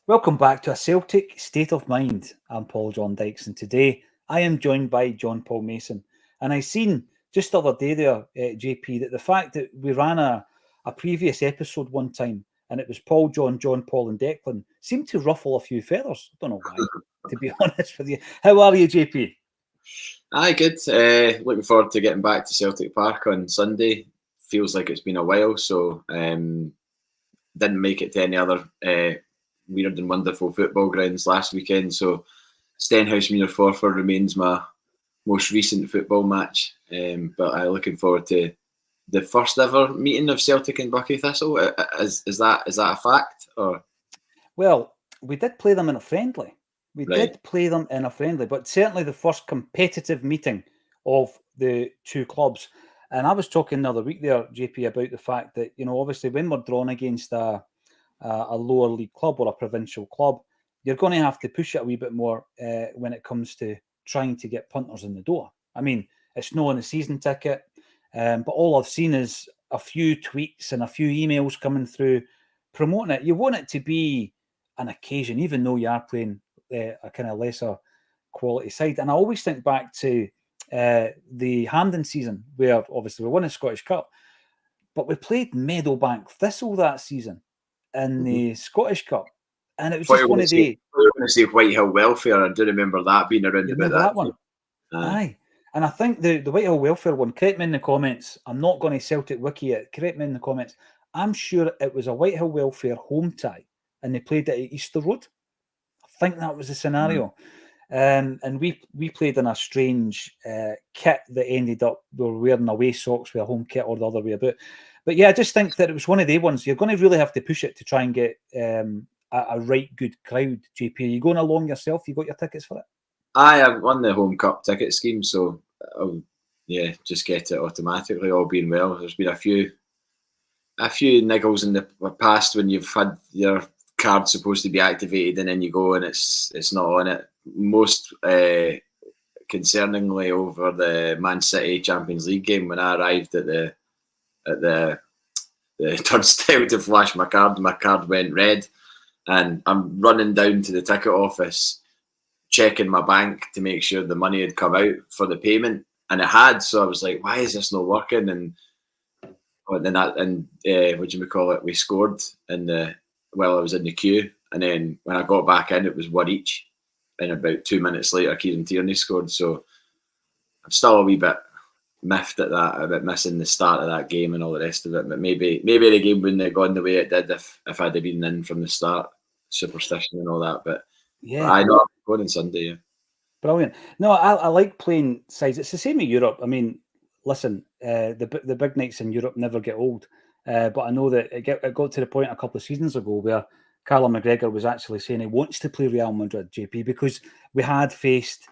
Welcome back to A Celtic State of Mind. I'm Paul John Dykes, and today I am joined by John Paul Mason. And I seen just the other day there, JP, that the fact that we ran a previous episode one time and it was Paul, John Paul, and Declan seemed to ruffle a few feathers. I don't know why, to be honest with you. How are you, JP? Aye, good. Looking forward to getting back to Celtic Park on Sunday. Feels like it's been a while, so didn't make it to any other weird and wonderful football grounds last weekend. So Stenhousemuir Forfar remains my most recent football match. But I'm looking forward to the first ever meeting of Celtic and Buckie Thistle. Is that a fact or? Well, we did play them in a friendly. We Right. did play them in a friendly, but certainly the first competitive meeting of the two clubs. And I was talking the other week there, JP, about the fact that, obviously when we're drawn against a lower league club or a provincial club, you're going to have to push it a wee bit more when it comes to trying to get punters in the door. I mean, it's not on a season ticket, but all I've seen is a few tweets and a few emails coming through promoting it. You want it to be an occasion, even though you are playing a kind of lesser quality side. And I always think back to the Hampden season, where obviously we won the Scottish Cup, but we played Meadowbank Thistle that season in the Scottish Cup, and it was just one of the. We were going to say Whitehill Welfare. I do remember that being around You about remember that one? Aye. And I think the Whitehill Welfare one, correct me in the comments, I'm not going to Celtic Wiki it, correct me in the comments, I'm sure it was a Whitehill Welfare home tie, and they played it at Easter Road. I think that was the scenario. And we played in a strange kit that ended up we were wearing away socks with a home kit or the other way about. But yeah, I just think that it was one of the ones you're going to really have to push it to try and get a right good crowd. JP, are you going along yourself? You got your tickets for it? I've won the home cup ticket scheme, so I'll just get it automatically. All being well, there's been a few niggles in the past when you've had your card supposed to be activated and then you go and it's not on it. Most concerningly over the Man City Champions League game, when I arrived at the turnstile to flash my card went red, and I'm running down to the ticket office checking my bank to make sure the money had come out for the payment, and it had. So I was like, why is this not working? And then we scored while I was in the queue, and then when I got back in, it was one each. And about 2 minutes later, Kieran Tierney scored. So I'm still a wee bit miffed at that, a bit missing the start of that game and all the rest of it. But maybe the game wouldn't have gone the way it did if I'd have been in from the start, superstition and all that. But yeah, I know I'm going on Sunday. Yeah. Brilliant. No, I like playing sides. It's the same in Europe. I mean, listen, the big nights in Europe never get old. But I know that it got to the point a couple of seasons ago where Callum McGregor was actually saying he wants to play Real Madrid, JP, because we had faced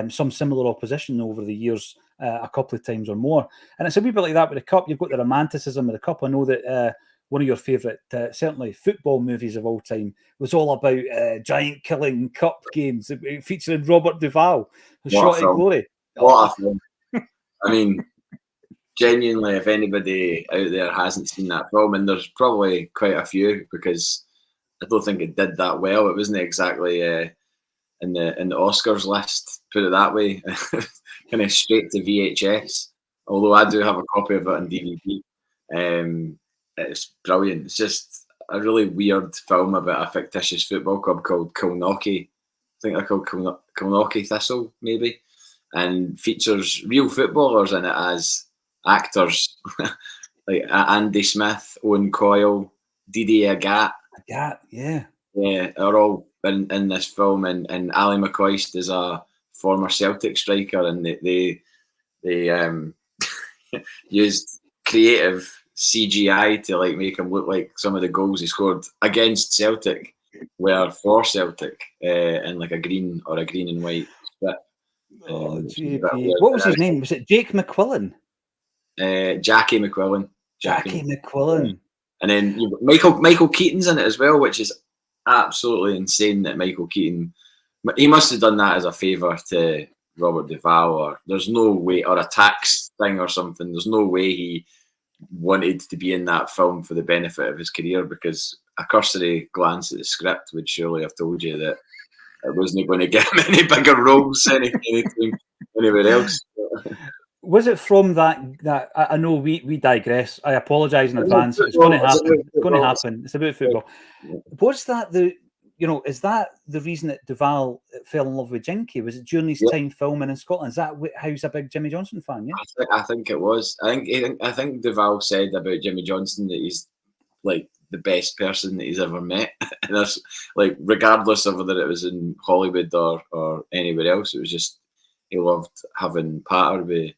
some similar opposition over the years a couple of times or more. And it's a wee bit like that with the Cup. You've got the romanticism of the Cup. I know that one of your favourite, certainly football movies of all time, was all about giant killing Cup games featuring Robert Duvall, Shot at Glory. What a film. I mean, genuinely, if anybody out there hasn't seen that film, and there's probably quite a few, because I don't think it did that well. It wasn't exactly in the Oscars list, put it that way, kind of straight to VHS. Although I do have a copy of it on DVD. It's brilliant. It's just a really weird film about a fictitious football club called Kilnockie. I think they're called Kilnockie Thistle, maybe, and features real footballers in it as actors, like Andy Smith, Owen Coyle, Didier Agat. Yeah, are all in this film, and Ali McCoist is a former Celtic striker, and they used creative CGI to like make him look like some of the goals he scored against Celtic were for Celtic in like a green and white strip. What was his name? Was it Jake McQuillan? Jackie McQuillan. Jackie McQuillan. And then Michael Keaton's in it as well, which is absolutely insane that Michael Keaton, he must have done that as a favour to Robert Duvall, or there's no way, or a tax thing or something. There's no way he wanted to be in that film for the benefit of his career, because a cursory glance at the script would surely have told you that it wasn't going to get him any bigger roles anywhere else. Was it from that I know we digress. I apologise in advance. It's going to happen. It's going to happen. It's about football. Was that is that the reason that Duvall fell in love with Jinky? Was it during his time filming in Scotland? Is that how he's a big Jimmy Johnson fan? Yeah, I think it was. I think Duvall said about Jimmy Johnson that he's like the best person that he's ever met. And that's like, regardless of whether it was in Hollywood or anywhere else, it was just he loved having patter with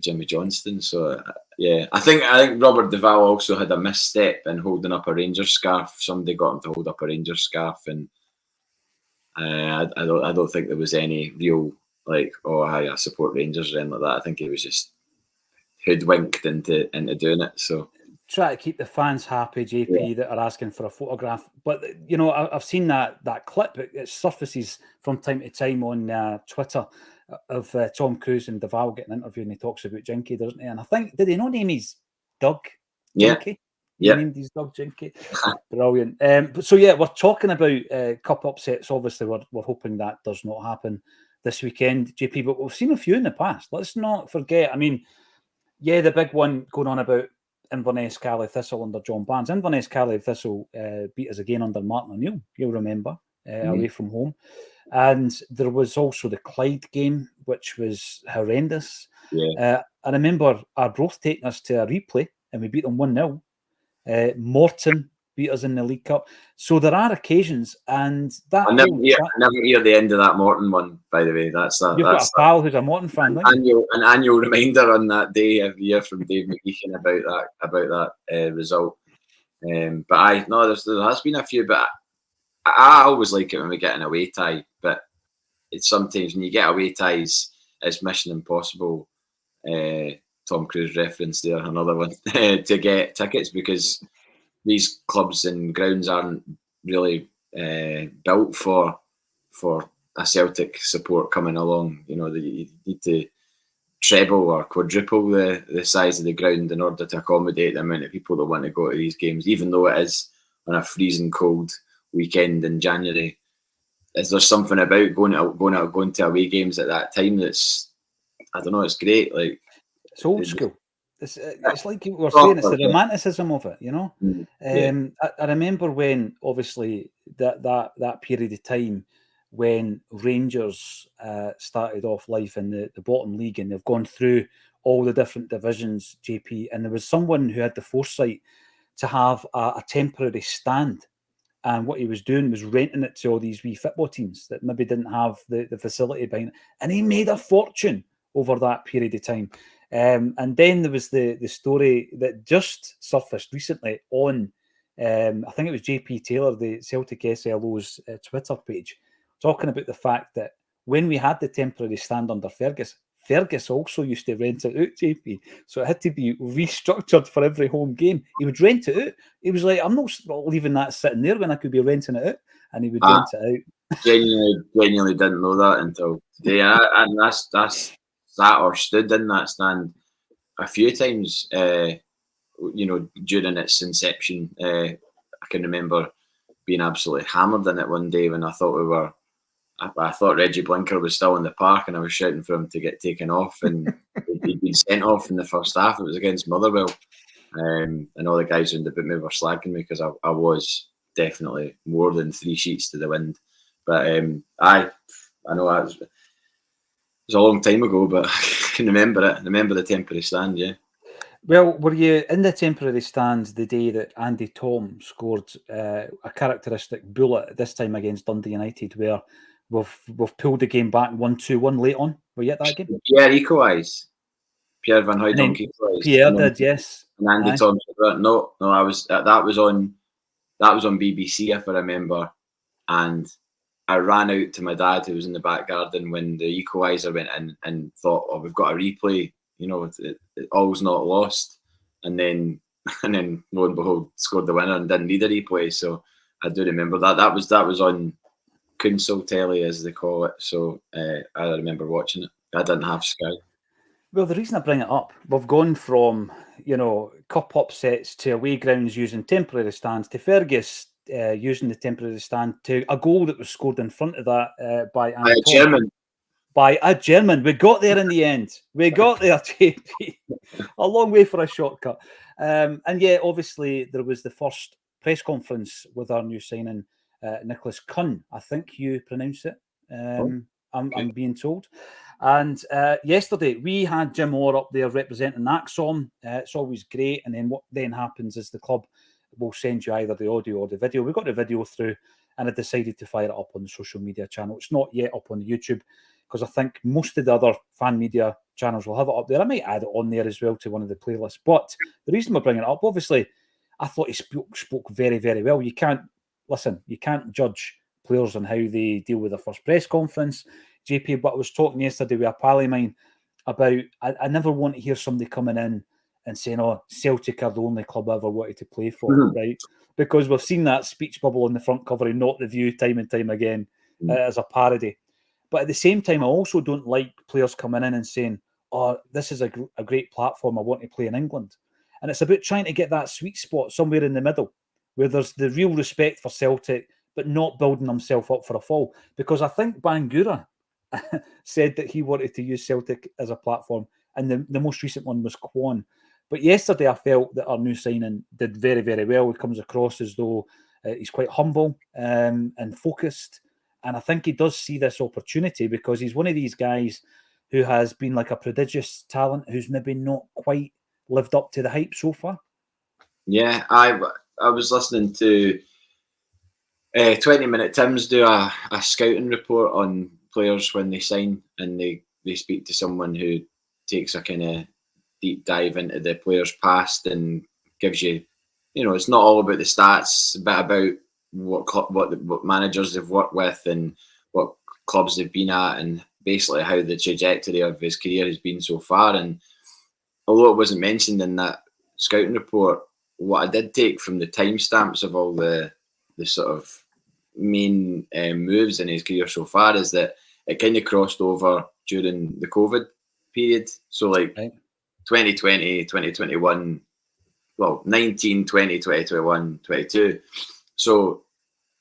Jimmy Johnston. So yeah, I think Robert Duvall also had a misstep in holding up a Rangers scarf. Somebody got him to hold up a Rangers scarf, and I don't think there was any real like, oh, I support Rangers or anything like that. I think he was just hoodwinked into doing it. So try to keep the fans happy, JP, that are asking for a photograph. But I've seen that clip. It surfaces from time to time on Twitter of Tom Cruise and Duvall getting interviewed, and he talks about Jinky, doesn't he? And I think, did he not name his dog Jinky? Yeah. He named his dog Jinky. Brilliant. But so yeah, we're talking about cup upsets. Obviously, we're hoping that does not happen this weekend, JP. But we've seen a few in the past. Let's not forget. I mean, yeah, the big one going on about Inverness Caley Thistle under John Barnes. Inverness Caley Thistle beat us again under Martin O'Neill, you'll remember, away from home. And there was also the Clyde game, which was horrendous. Yeah. I remember Arbroath taking us to a replay, and we beat them 1-0. Morton beat us in the League Cup. So there are occasions, and that... I never hear the end of that Morton one, by the way. You've got a pal who's a Morton fan, an annual reminder on that day every year from Dave McGeechan about that result. But there has been a few, but I always like it when we get an away tie. But it's sometimes when you get away ties, it's mission impossible. Tom Cruise reference there, another one, to get tickets, because these clubs and grounds aren't really built for a Celtic support coming along. You need to treble or quadruple the size of the ground in order to accommodate the amount of people that want to go to these games, even though it is on a freezing cold weekend in January. Is there something about going to away games at that time that's, I don't know, it's great. Like, it's old school. It's like you were saying, it's the romanticism of it, I remember when, obviously, that period of time when Rangers started off life in the bottom league, and they've gone through all the different divisions, JP, and there was someone who had the foresight to have a temporary stand. And what he was doing was renting it to all these wee football teams that maybe didn't have the facility behind it. And he made a fortune over that period of time. And then there was the story that just surfaced recently on, I think it was JP Taylor, the Celtic SLO's Twitter page, talking about the fact that when we had the temporary stand under Fergus also used to rent it out, JP. So it had to be restructured for every home game. He would rent it out. He was like, I'm not leaving that sitting there when I could be renting it out. And he would rent it out. Genuinely didn't know that until today. And that's sat or stood in that stand a few times, during its inception. I can remember being absolutely hammered in it one day when I thought I thought Reggie Blinker was still in the park, and I was shouting for him to get taken off, and he'd been sent off in the first half. It was against Motherwell, and all the guys around about me were slagging me because I was definitely more than 3 sheets to the wind. But I know it was a long time ago, but I can remember it. I remember the temporary stand, yeah. Well, were you in the temporary stand the day that Andy Tom scored a characteristic bullet, this time against Dundee United, where we've pulled the game back 1-2-1 late on? Were you at that game? Pierre equalised. Pierre Van Hooydonk equalised. Pierre did, yes. And Andy Tom said, no, I was that was on BBC, if I remember, and I ran out to my dad, who was in the back garden, when the equaliser went in, and thought, oh, we've got a replay. All's not lost. And then lo and behold, scored the winner and didn't need a replay. So I do remember that. That was on Console telly, as they call it. So I remember watching it. I didn't have Sky. Well, the reason I bring it up, we've gone from, cup upsets to away grounds using temporary stands to Fergus using the temporary stand to a goal that was scored in front of that by Anton. German. By a German. We got there in the end. We got there, JP. A long way for a shortcut. And yeah, obviously, there was the first press conference with our new signing, Nicolas Kühn. I think you pronounce it. I'm being told. And yesterday, we had Jim Orr up there representing Acsom. It's always great. And then what then happens is the club will send you either the audio or the video. We got the video through, and I decided to fire it up on the social media channel. It's not yet up on the YouTube, because I think most of the other fan media channels will have it up there. I might add it on there as well to one of the playlists. But the reason we're bringing it up, obviously, I thought he spoke very, very well. You can't judge players on how they deal with their first press conference, JP. But I was talking yesterday with a pal of mine about, I never want to hear somebody coming in and saying, oh, Celtic are the only club I ever wanted to play for, right? Because we've seen that speech bubble on the front cover and Not the View time and time again as a parody. But at the same time, I also don't like players coming in and saying, oh, this is a great platform, I want to play in England. And it's about trying to get that sweet spot somewhere in the middle, where there's the real respect for Celtic, but not building himself up for a fall. Because I think Bangura said that he wanted to use Celtic as a platform, and the most recent one was Kwan. But yesterday, I felt that our new signing did very, very well. He comes across as though he's quite humble and focused. And I think he does see this opportunity because he's one of these guys who has been like a prodigious talent who's maybe not quite lived up to the hype so far. Yeah, I was listening to 20-Minute Tims do a scouting report on players when they sign, and they speak to someone who takes a kind of deep dive into the player's past and gives you, it's not all about the stats, but about what managers they've worked with and what clubs they've been at, and basically how the trajectory of his career has been so far. And although it wasn't mentioned in that scouting report, what I did take from the timestamps of all the sort of main moves in his career so far is that it kind of crossed over during the COVID period. So like 2020, 2021, well, 19, 20, 2021, 22. So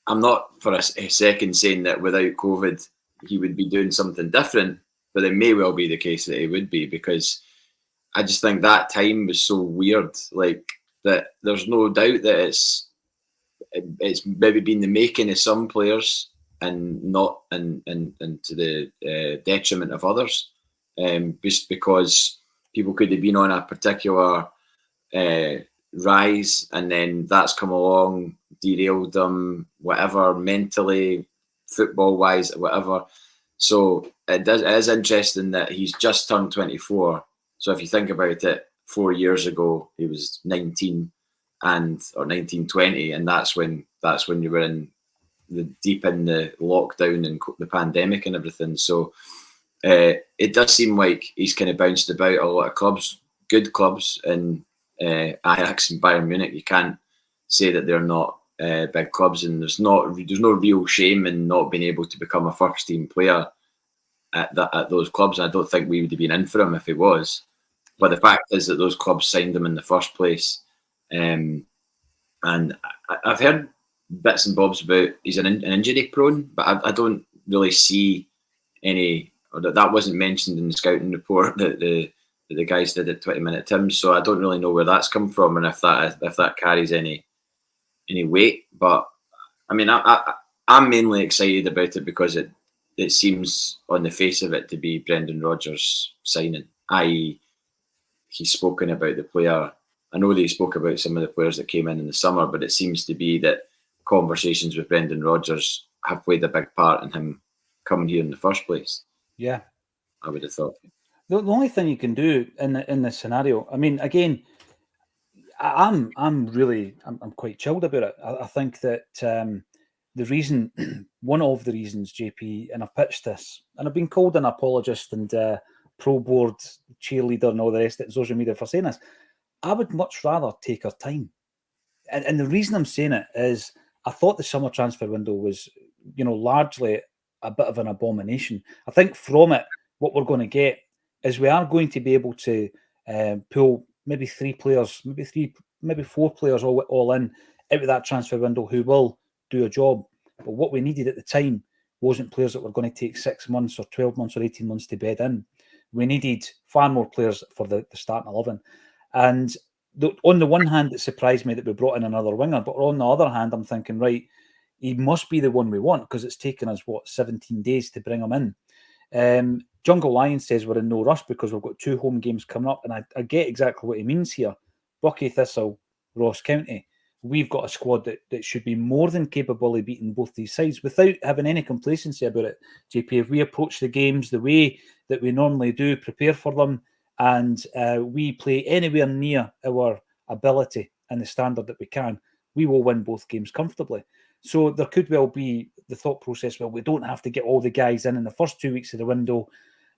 I'm not for a second saying that without COVID, he would be doing something different, but it may well be the case that he would be, because I just think that time was so weird, like that there's no doubt that it's maybe been the making of some players and not and to the detriment of others, just because people could have been on a particular rise and then that's come along, derailed them, whatever, mentally, football wise, whatever. So it is interesting that he's just turned 24. So if you think about it, 4 years ago he was 19 or 19, 20, and that's when you were in deep in the lockdown and the pandemic and everything. So it does seem like he's kind of bounced about a lot of clubs, good clubs, in Ajax and Bayern Munich. You can't say that they're not big clubs, and there's no real shame in not being able to become a first team player at those clubs. I don't think we would have been in for him if he was. But the fact is that those clubs signed him in the first place. And I've heard bits and bobs about he's an injury prone, but I don't really see any, or that wasn't mentioned in the scouting report that the guys did at 20-Minute Tims. So I don't really know where that's come from and if that carries any weight. But I mean, I'm mainly excited about it because it seems on the face of it to be Brendan Rodgers signing, i.e. he's spoken about the player. I know that he spoke about some of the players that came in the summer, but it seems to be that conversations with Brendan Rodgers have played a big part in him coming here in the first place. Yeah, I would have thought. The only thing you can do in this scenario, I mean, again, I'm quite chilled about it. I think that the reason, one of the reasons, JP, and I've pitched this, and I've been called an apologist and pro board cheerleader and all the rest of it, social media for saying this. I would much rather take our time. And the reason I'm saying it is I thought the summer transfer window was, largely a bit of an abomination. I think from it, what we're going to get is we are going to be able to pull maybe 3 players, maybe 4 players all in out of that transfer window who will do a job. But what we needed at the time wasn't players that were going to take 6 months or 12 months or 18 months to bed in. We needed far more players for the starting 11. And on the one hand, it surprised me that we brought in another winger. But on the other hand, I'm thinking, right, he must be the one we want because it's taken us, 17 days to bring him in. Jungle Lion says we're in no rush because we've got 2 home games coming up. And I get exactly what he means here. Buckie Thistle, Ross County. We've got a squad that should be more than capable of beating both these sides without having any complacency about it. JP, if we approach the games the way that we normally do, prepare for them, and we play anywhere near our ability and the standard that we can, we will win both games comfortably. So there could well be the thought process, well, we don't have to get all the guys in the first 2 weeks of the window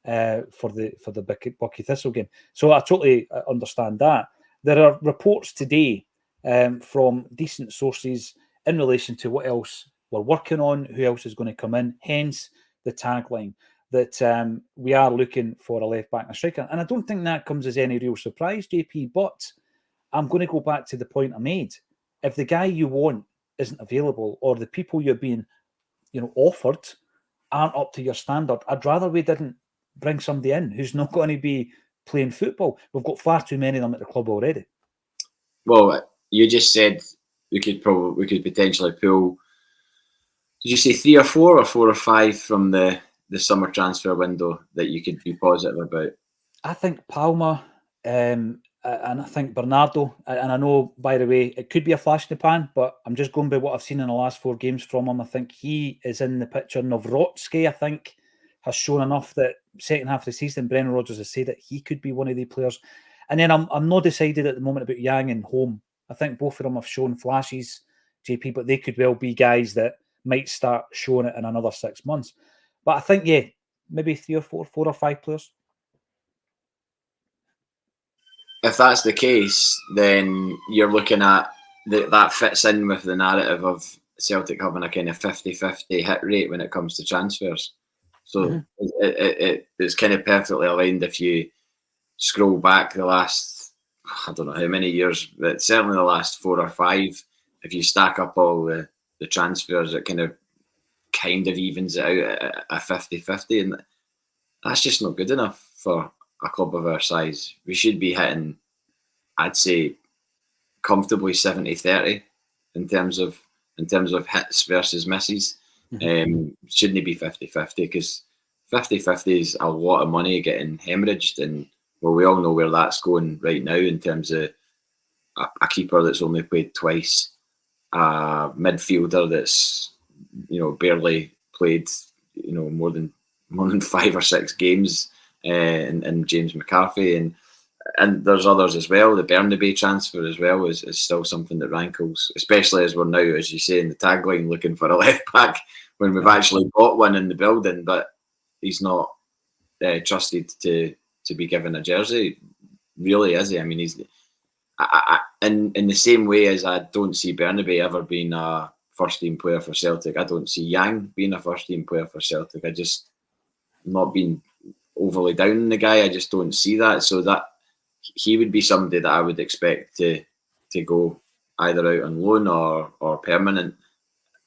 for the Buckie Thistle game. So I totally understand that. There are reports today from decent sources in relation to what else we're working on, who else is going to come in, hence the tagline that we are looking for a left back and a striker. And I don't think that comes as any real surprise, JP, but I'm going to go back to the point I made. If the guy you want isn't available or the people you're being offered aren't up to your standard, I'd rather we didn't bring somebody in who's not going to be playing football. We've got far too many of them at the club already. Well, you just said we could potentially pull. Did you say 3 or 4 or 4 or 5 from the summer transfer window that you could be positive about? I think Palma and I think Bernardo. And I know, by the way, it could be a flash in the pan, but I'm just going by what I've seen in the last 4 games from him. I think he is in the picture. Novrotsky, I think, has shown enough that second half of the season, Brendan Rodgers has said that he could be one of the players. And then I'm not decided at the moment about Yang and Home. I think both of them have shown flashes, JP, but they could well be guys that might start showing it in another 6 months. But I think, yeah, maybe 3 or 4 or 5 players. If that's the case, then you're looking at that fits in with the narrative of Celtic having a kind of 50-50 hit rate when it comes to transfers. So it's kind of perfectly aligned if you scroll back the last, I don't know how many years, but certainly the last 4 or 5, if you stack up all the transfers, it kind of evens it out at a 50-50, and that's just not good enough for a club of our size. We should be hitting, I'd say, comfortably 70-30 in terms of hits versus misses. Shouldn't it be 50-50? Because 50-50 is a lot of money getting hemorrhaged, and well, we all know where that's going right now in terms of a keeper that's only played twice, a midfielder that's barely played more than 5 or 6 games, and James McCarthy, and there's others as well. The Bernabei transfer as well is still something that rankles, especially as we're now, as you say in the tagline, looking for a left back when we've actually got one in the building, but he's not trusted to be given a jersey, really, is he? I mean, he's in the same way as I don't see Bernabei ever being a first team player for Celtic. I don't see Yang being a first team player for Celtic. I just, not being overly down on the guy, I just don't see that. So that he would be somebody that I would expect to go either out on loan or permanent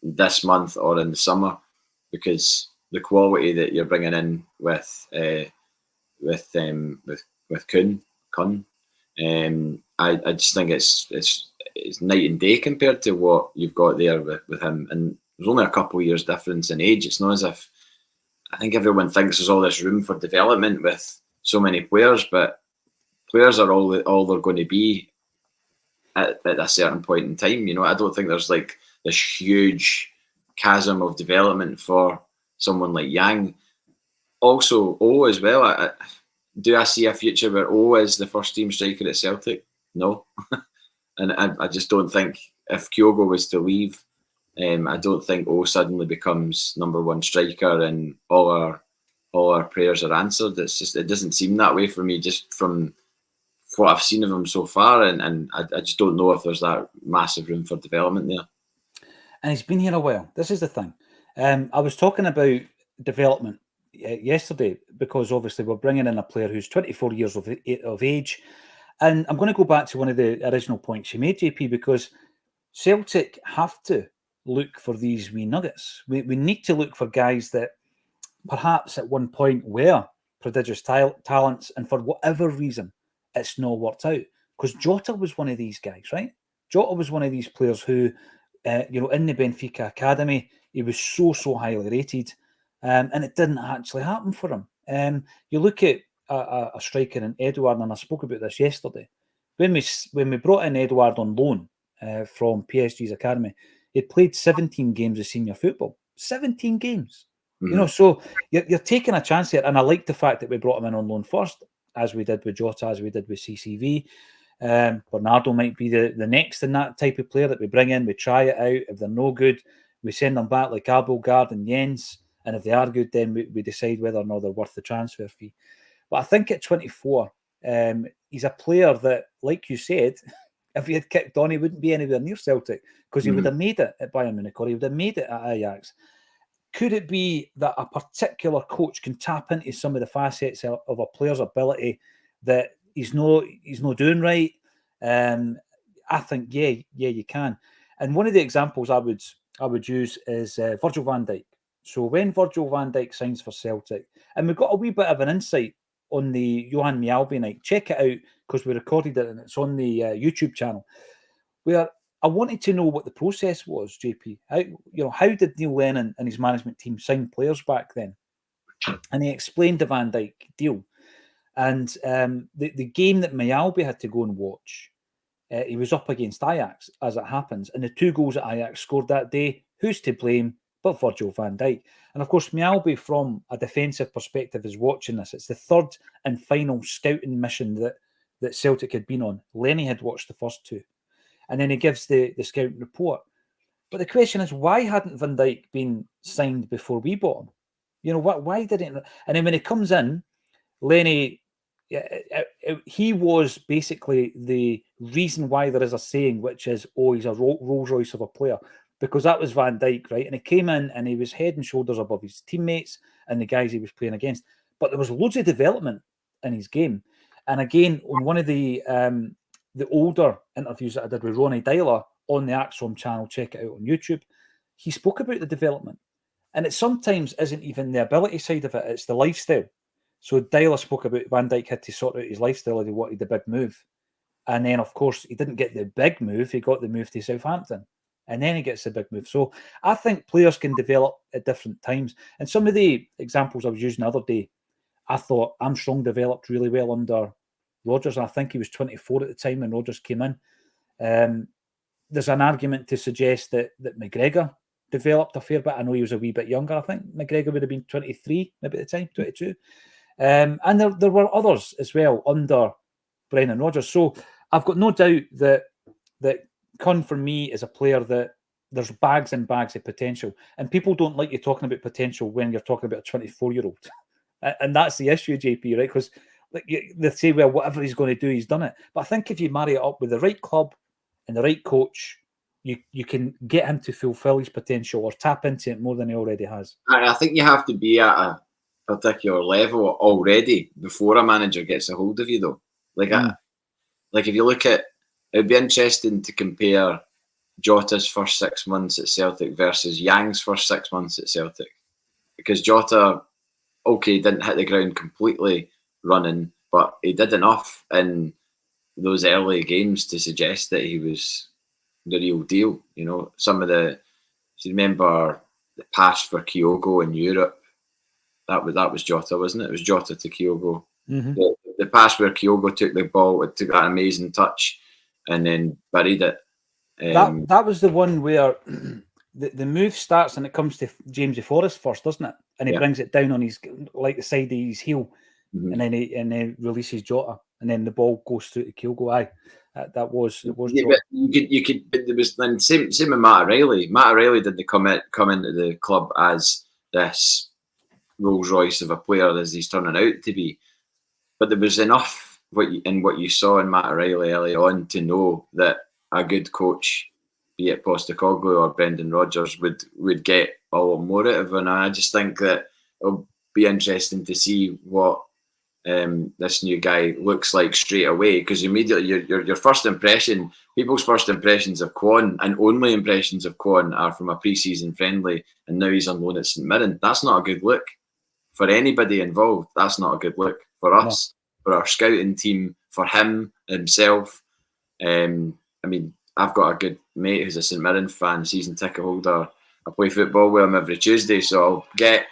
this month or in the summer, because the quality that you're bringing in with Kuhn, I just think it's night and day compared to what you've got there with him. And there's only a couple of years difference in age. It's not as if, I think everyone thinks there's all this room for development with so many players, but players are all they're going to be at a certain point in time. I don't think there's like this huge chasm of development for someone like Yang. Also, O as well. Do I see a future where O is the first team striker at Celtic? No. And I just don't think, if Kyogo was to leave, I don't think O suddenly becomes number 1 striker and all our prayers are answered. It doesn't seem that way for me, just from what I've seen of him so far, and I just don't know if there's that massive room for development there. And he's been here a while. This is the thing. I was talking about development. yesterday, because obviously we're bringing in a player who's 24 years of age. And I'm going to go back to one of the original points you made, JP, because Celtic have to look for these wee nuggets. We need to look for guys that perhaps at one point were prodigious talents, and for whatever reason, it's not worked out. Because Jota was one of these guys, right? Jota was one of these players who, in the Benfica academy, he was so highly rated, and it didn't actually happen for him. You look at a striker in Edouard, and I spoke about this yesterday. When we brought in Edouard on loan from PSG's academy, he played 17 games of senior football. 17 games. Mm-hmm. So you're taking a chance here, and I like the fact that we brought him in on loan first, as we did with Jota, as we did with CCV. Bernardo might be the next in that type of player that we bring in. We try it out. If they're no good, we send them back like Abelgard and Jens. And if they are good, then we decide whether or not they're worth the transfer fee. But I think at 24, he's a player that, like you said, if he had kicked on, he wouldn't be anywhere near Celtic, because he would have made it at Bayern Munich, or he would have made it at Ajax. Could it be that a particular coach can tap into some of the facets of a player's ability that he's not doing right? I think yeah, you can. And one of the examples I would use is Virgil van Dijk. So when Virgil van Dijk signs for Celtic, and we've got a wee bit of an insight on the Johan Mjällby night. Check it out, because we recorded it and it's on the YouTube channel, where I wanted to know what the process was, JP. How did Neil Lennon and his management team sign players back then? And he explained the Van Dijk deal. And the game that Mjällby had to go and watch, he was up against Ajax, as it happens. And the 2 goals that Ajax scored that day, who's to blame but Virgil van Dijk? And of course, Mjällby, from a defensive perspective, is watching this. It's the third and final scouting mission that Celtic had been on. Lenny had watched the first 2. And then he gives the scouting report. But the question is, why hadn't Van Dijk been signed before we bought him? Why didn't? And then when he comes in, Lenny, he was basically the reason why there is a saying, which is, he's a Rolls Royce of a player, because that was Van Dijk, right? And he came in and he was head and shoulders above his teammates and the guys he was playing against. But there was loads of development in his game. And again, on one of the older interviews that I did with Ronnie Dyler on the Acsom channel, check it out on YouTube, he spoke about the development. And it sometimes isn't even the ability side of it, it's the lifestyle. So Dyler spoke about Van Dijk had to sort out his lifestyle if he wanted the big move. And then, of course, he didn't get the big move, he got the move to Southampton. And then he gets the big move. So I think players can develop at different times. And some of the examples I was using the other day, I thought Armstrong developed really well under Rodgers. I think he was 24 at the time when Rodgers came in. There's an argument to suggest that McGregor developed a fair bit. I know he was a wee bit younger. I think McGregor would have been 23 maybe at the time, 22. And there were others as well under Brendan Rodgers. So I've got no doubt that Kuhn, for me, is a player that there's bags and bags of potential. And people don't like you talking about potential when you're talking about a 24-year-old. And that's the issue, JP, right? Because they say, well, whatever he's going to do, he's done it. But I think if you marry it up with the right club and the right coach, you can get him to fulfill his potential or tap into it more than he already has. I think you have to be at a particular level already before a manager gets a hold of you, though. Like if you look at, it would be interesting to compare Jota's first 6 months at Celtic versus Yang's first 6 months at Celtic, because Jota, didn't hit the ground completely running, but he did enough in those early games to suggest that he was the real deal. Some of if you remember the pass for Kyogo in Europe, that was Jota, wasn't it? It was Jota to Kyogo. Mm-hmm. The pass where Kyogo took the ball, it took that amazing touch and then buried it. That was the one where the move starts and it comes to Jamesy Forrest first, doesn't it? And he brings it down on his the side of his heel, mm-hmm. and then he releases Jota, and then the ball goes through to Kyogo. That was. Yeah, but you could. But there was then same with Matt O'Reilly. Matt O'Reilly didn't come into the club as this Rolls Royce of a player as he's turning out to be, but there was enough what you saw in Matt O'Reilly early on to know that a good coach, be it Postecoglou or Brendan Rodgers, would get a lot more out of him. And I just think that be interesting to see what this new guy looks like straight away, because immediately your first impression, people's first impressions of Kwon and only impressions of Kwon are from a pre-season friendly, and now he's on loan at St Mirren. That's not a good look for anybody involved. That's not a good look for us, for our scouting team, for him himself. I mean, I've got a good mate who's a St Mirren fan, season ticket holder. I play football with him every Tuesday, so I'll get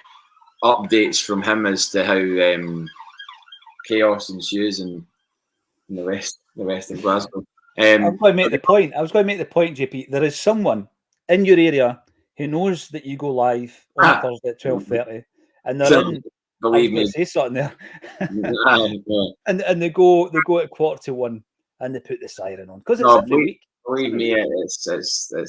updates from him as to how chaos ensues in the west of Glasgow. I was going to make the point. JP. There is someone in your area who knows that you go live on a Thursday at 12:30, and they're in. Believe me, say something there. and they go at 1:15, and they put the siren on because it's every week. Believe me, it's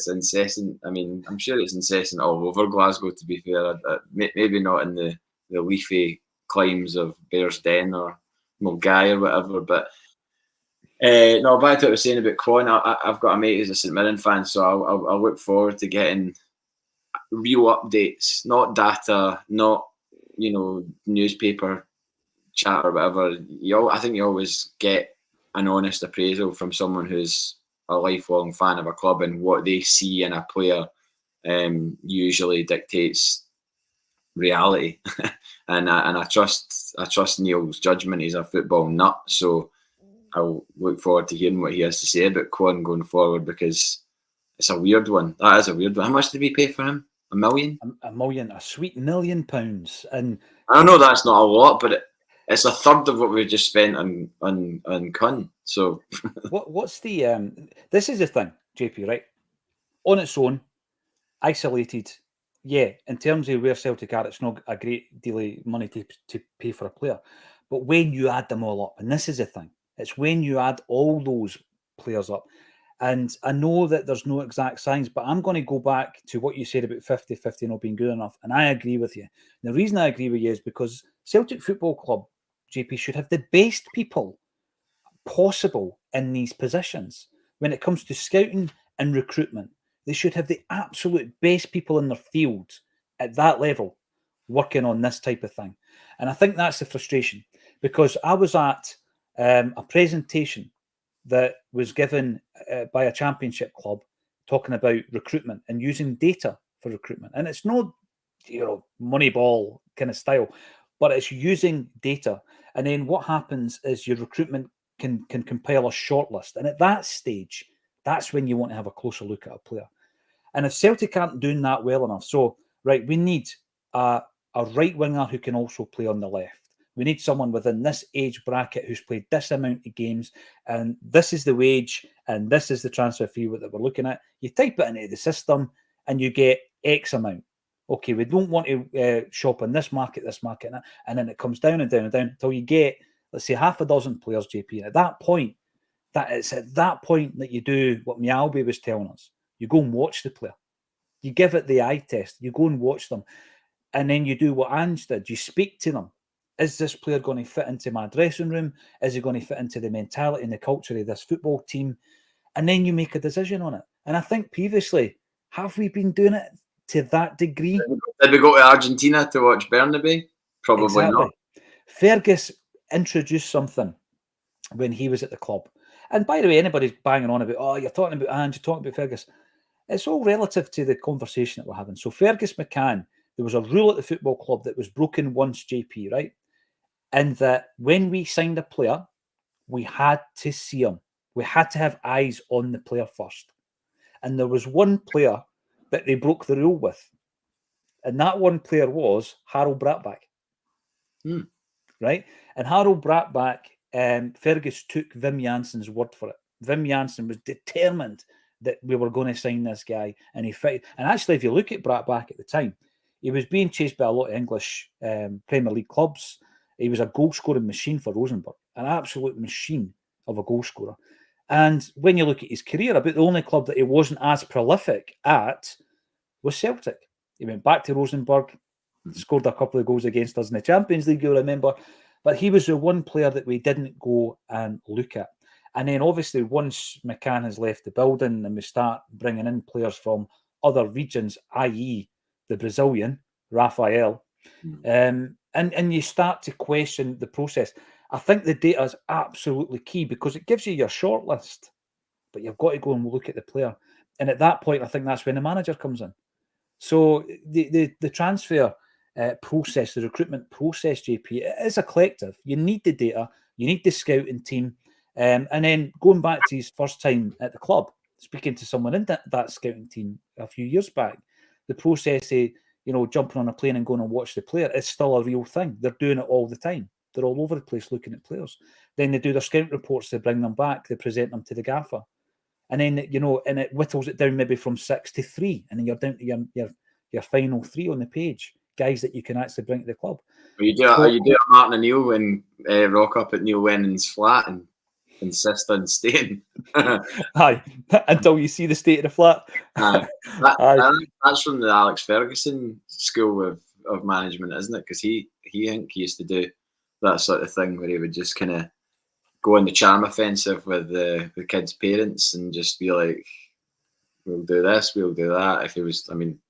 incessant. I mean, I'm sure it's incessant all over Glasgow. To be fair, maybe not in the leafy climes of Bearsden or Mulgai or whatever, but no. Back to what I was saying about Kwon. I've got a mate who's a St Mirren fan, so I'll look forward to getting real updates, not data, not newspaper chat or whatever. I think you always get an honest appraisal from someone who's a lifelong fan of a club, and what they see in a player usually dictates reality. and I trust Neil's judgment. He's a football nut, so I'll look forward to hearing what he has to say about Kwon going forward, because it's a weird one. That is a weird one. How much did we pay for him? $1 million? A million, a sweet £1 million. And I know that's not a lot, but it's a third of what we just spent on Kuhn. So what's the this is the thing, JP, right? On its own, isolated, yeah, in terms of where Celtic are, it's not a great deal of money to pay for a player. But when you add them all up, and this is the thing, it's when you add all those players up. And I know that there's no exact science, but I'm going to go back to what you said about 50-50 not being good enough. And I agree with you. And the reason I agree with you is because Celtic Football Club, JP, should have the best people possible in these positions. When it comes to scouting and recruitment, they should have the absolute best people in their field at that level working on this type of thing. And I think that's the frustration, because I was at a presentation that was given by a championship club talking about recruitment and using data for recruitment. And it's not, Moneyball kind of style, but it's using data. And then what happens is your recruitment can compile a shortlist. And at that stage, that's when you want to have a closer look at a player. And if Celtic aren't doing that well enough, so, right, we need a right winger who can also play on the left. We need someone within this age bracket who's played this amount of games, and this is the wage, and this is the transfer fee that we're looking at. You type it into the system, and you get X amount. Okay, we don't want to shop in this market, and then it comes down and down and down until you get, let's say, half a dozen players, JP. And at that point, it's at that point that you do what Mialbi was telling us. You go and watch the player. You give it the eye test. You go and watch them. And then you do what Ange did. You speak to them. Is this player going to fit into my dressing room? Is he going to fit into the mentality and the culture of this football team? And then you make a decision on it. And I think previously, have we been doing it to that degree? Did we go to Argentina to watch Bernabeu? Probably exactly. Not. Fergus introduced something when he was at the club. And by the way, anybody's banging on about, you're talking about Ange, you're talking about Fergus. It's all relative to the conversation that we're having. So Fergus McCann, there was a rule at the football club that was broken once, JP, right? And that when we signed a player, we had to see him. We had to have eyes on the player first. And there was one player that they broke the rule with. And that one player was Harold Bratback. Right? And Harold Bratback, Fergus took Wim Janssen's word for it. Wim Janssen was determined that we were going to sign this guy. And he fit. And actually, if you look at Bratback at the time, he was being chased by a lot of English Premier League clubs. He was a goal-scoring machine for Rosenborg, an absolute machine of a goal scorer. And when you look at his career, about the only club that he wasn't as prolific at was Celtic. He went back to Rosenborg, scored a couple of goals against us in the Champions League, you'll remember. But he was the one player that we didn't go and look at. And then obviously once McCann has left the building and we start bringing in players from other regions, i.e. the Brazilian, Rafael, and you start to question the process. I think the data is absolutely key because it gives you your shortlist, but you've got to go and look at the player. And at that point, I think that's when the manager comes in. So the transfer process, the recruitment process, JP, it is a collective. You need the data, you need the scouting team, and then going back to his first time at the club, speaking to someone in that scouting team a few years back, the process of jumping on a plane and going and watch the player is still a real thing. They're doing it all the time. They're all over the place looking at players. Then they do their scout reports, they bring them back, they present them to the gaffer. And then, and it whittles it down maybe from 6 to 3. And then you're down to your final 3 on the page, guys that you can actually bring to the club. You do a Martin O'Neill and rock up at Neil Wenning's flat and insist on staying. Aye, until you see the state of the flat. That's from the Alex Ferguson school of management, isn't it? Because he used to do that sort of thing where he would just kind of go on the charm offensive with the kids' parents and just be like, we'll do this, we'll do that. If it was, I mean,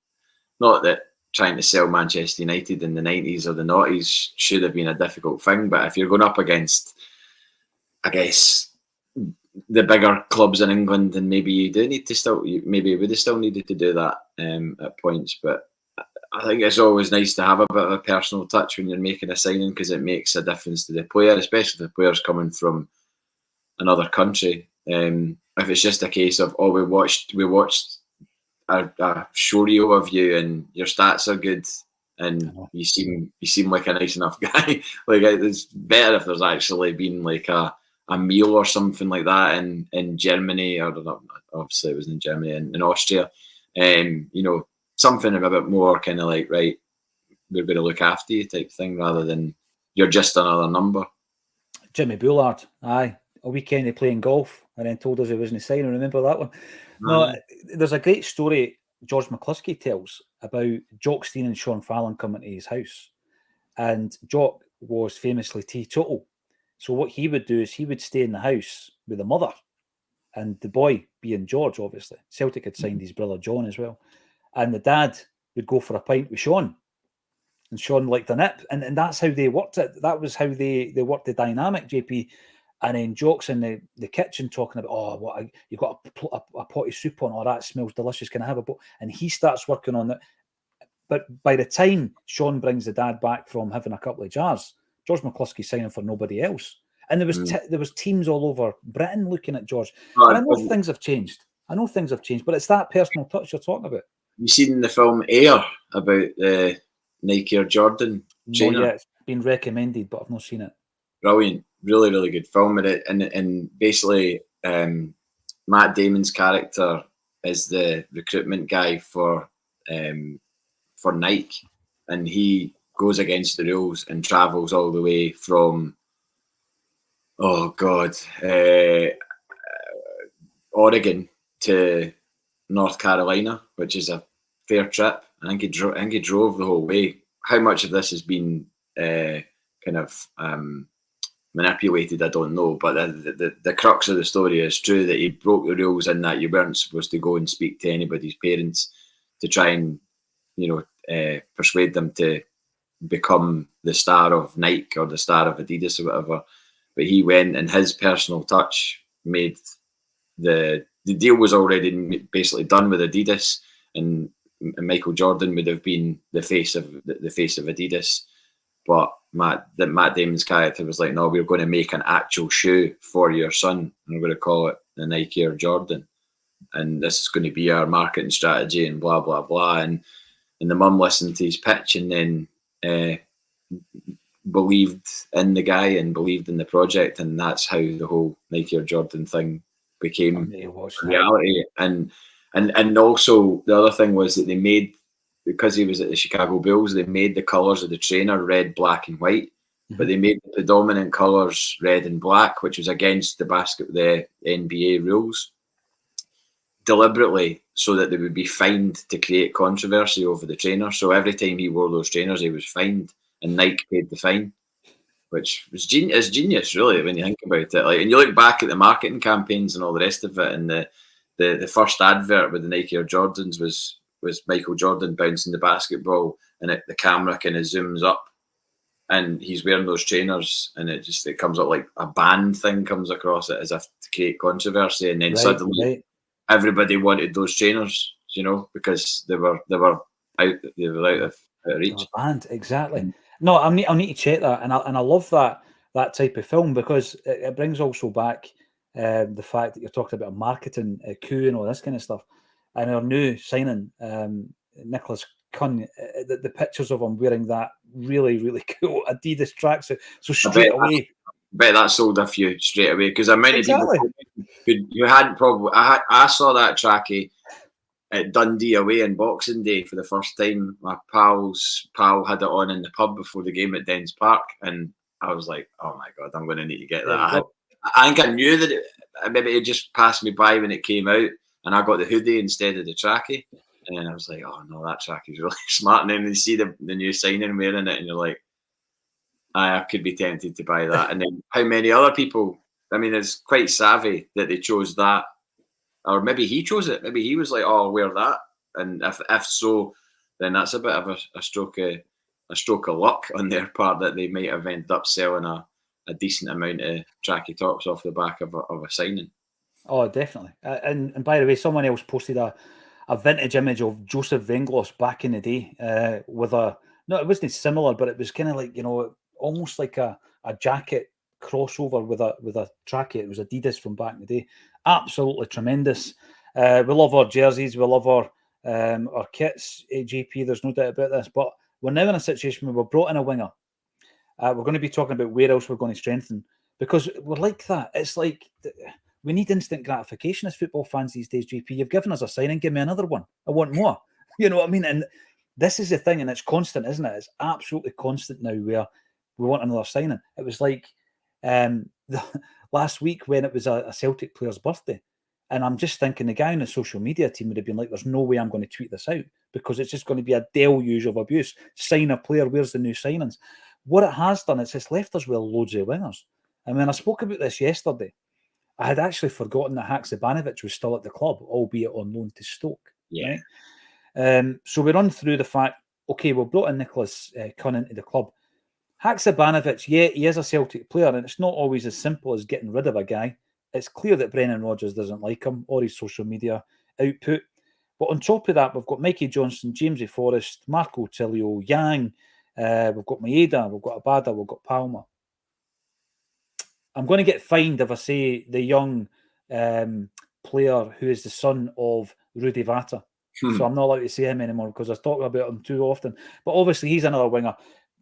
not that trying to sell Manchester United in the 90s or the 90s should have been a difficult thing, but if you're going up against, I guess, the bigger clubs in England, then maybe you do need to maybe you would have still needed to do that at points. But I think it's always nice to have a bit of a personal touch when you're making a signing because it makes a difference to the player, especially if the player's coming from another country. If it's just a case of, we watched a show reel of you and your stats are good and you seem like a nice enough guy. Like, it's better if there's actually been like a meal or something like that in Germany, or not, obviously it was in Germany, in Austria. Something a bit more kind of like, right, we're going to look after you type thing, rather than you're just another number. Jimmy Bullard, aye, a weekend of playing golf and then told us he wasn't signing. Remember that one? No, there's a great story George McCluskey tells about Jock Stein and Sean Fallon coming to his house. And Jock was famously teetotal. So what he would do is he would stay in the house with the mother and the boy being George, obviously. Celtic had signed his brother John as well. And the dad would go for a pint with Sean. And Sean liked a nip. And that's how they worked it. That was how they worked the dynamic, JP. And then Jock's in the kitchen talking about, you've got a pot of soup on, that smells delicious, can I have a bowl? And he starts working on it. But by the time Sean brings the dad back from having a couple of jars, George McCluskey's signing for nobody else. And there was teams all over Britain looking at George. And I know things have changed. But it's that personal touch you're talking about. You seen the film Air about the Nike or Jordan trainer? No, yeah, it's been recommended, but I've not seen it. Brilliant, really, really good film. And basically, Matt Damon's character is the recruitment guy for Nike, and he goes against the rules and travels all the way from Oregon to North Carolina, which is a fair trip. I think he drove the whole way. How much of this has been manipulated, I don't know, but the crux of the story is true, that he broke the rules in that you weren't supposed to go and speak to anybody's parents to try and persuade them to become the star of Nike or the star of Adidas or whatever. But he went, and his personal touch made the deal was already basically done with Adidas, and Michael Jordan would have been the face of Adidas. But Matt Damon's character was like, no, we're going to make an actual shoe for your son, and we're going to call it the Nike Air Jordan, and this is going to be our marketing strategy, and blah blah blah. And the mum listened to his pitch, and then believed in the guy and believed in the project, and that's how the whole Nike Air Jordan thing became reality. And also the other thing was that they made, because he was at the Chicago Bulls, they made the colours of the trainer red, black and white, but they made the predominant colours red and black, which was against the NBA rules, deliberately, so that they would be fined to create controversy over the trainer. So every time he wore those trainers, he was fined, and Nike paid the fine, which was genius, really, when you think about it. Like, and you look back at the marketing campaigns and all the rest of it, and the first advert with the Nike Air Jordans was Michael Jordan bouncing the basketball, and the camera kind of zooms up and he's wearing those trainers, and it comes up like a band thing comes across it as if to create controversy, and then suddenly everybody wanted those trainers, because they were out of reach. Banned, exactly. No, I'll need to check that, and I love that type of film, because it brings also back the fact that you're talking about marketing coup and all this kind of stuff, and our new signing, Nicolas Kuhn, the pictures of him wearing that really, really cool Adidas tracksuit. So straight away, I bet that sold a few straight away, because many people who hadn't probably. I saw that trackie at Dundee away on Boxing Day for the first time. My pal's pal had it on in the pub before the game at Dens Park, and I was like, "Oh my god, I'm going to need to get that." I think I knew that maybe it just passed me by when it came out, and I got the hoodie instead of the trackie. And I was like, "Oh no, that trackie's really smart." And then you see the new signing wearing it, and you're like, I could be tempted to buy that. And then how many other people? I mean, it's quite savvy that they chose that, or maybe he chose it. Maybe he was like, "Oh, I'll wear that." And if so, then that's a bit of a stroke of luck on their part that they might have ended up selling a decent amount of tracky tops off the back of a signing. Oh, definitely. And by the way, someone else posted a vintage image of Joseph Venglos back in the day with it wasn't similar, but it was kind of like, almost like a jacket crossover with a trackie. It was Adidas from back in the day. Absolutely tremendous. We love our jerseys. We love our kits, AGP. There's no doubt about this. But we're now in a situation where we've brought in a winger. We're going to be talking about where else we're going to strengthen, because we're like that. It's like we need instant gratification as football fans these days, GP. You've given us a signing, give me another one. I want more. You know what I mean? And this is the thing, and it's constant, isn't it? It's absolutely constant now where we want another signing. It was like last week when it was a Celtic player's birthday. And I'm just thinking the guy on the social media team would have been like, there's no way I'm going to tweet this out, because it's just going to be a deluge of abuse. Sign a player, where's the new signings? What it has done is it's left us with loads of wingers. And when I spoke about this yesterday, I had actually forgotten that Haksabanovic was still at the club, albeit on loan to Stoke. Yeah. Right? So we run through the fact, okay, we've brought in Nicolas Kühn into the club. Haksabanovic, yeah, he is a Celtic player, and it's not always as simple as getting rid of a guy. It's clear that Brendan Rodgers doesn't like him or his social media output. But on top of that, we've got Mikey Johnson, Jamesy Forrest, Marco Tilio, Yang, we've got Maeda, we've got Abada, we've got Palma. I'm going to get fined if I say the young player who is the son of Rudi Vata. So I'm not allowed to say him anymore because I talk about him too often. But obviously he's another winger.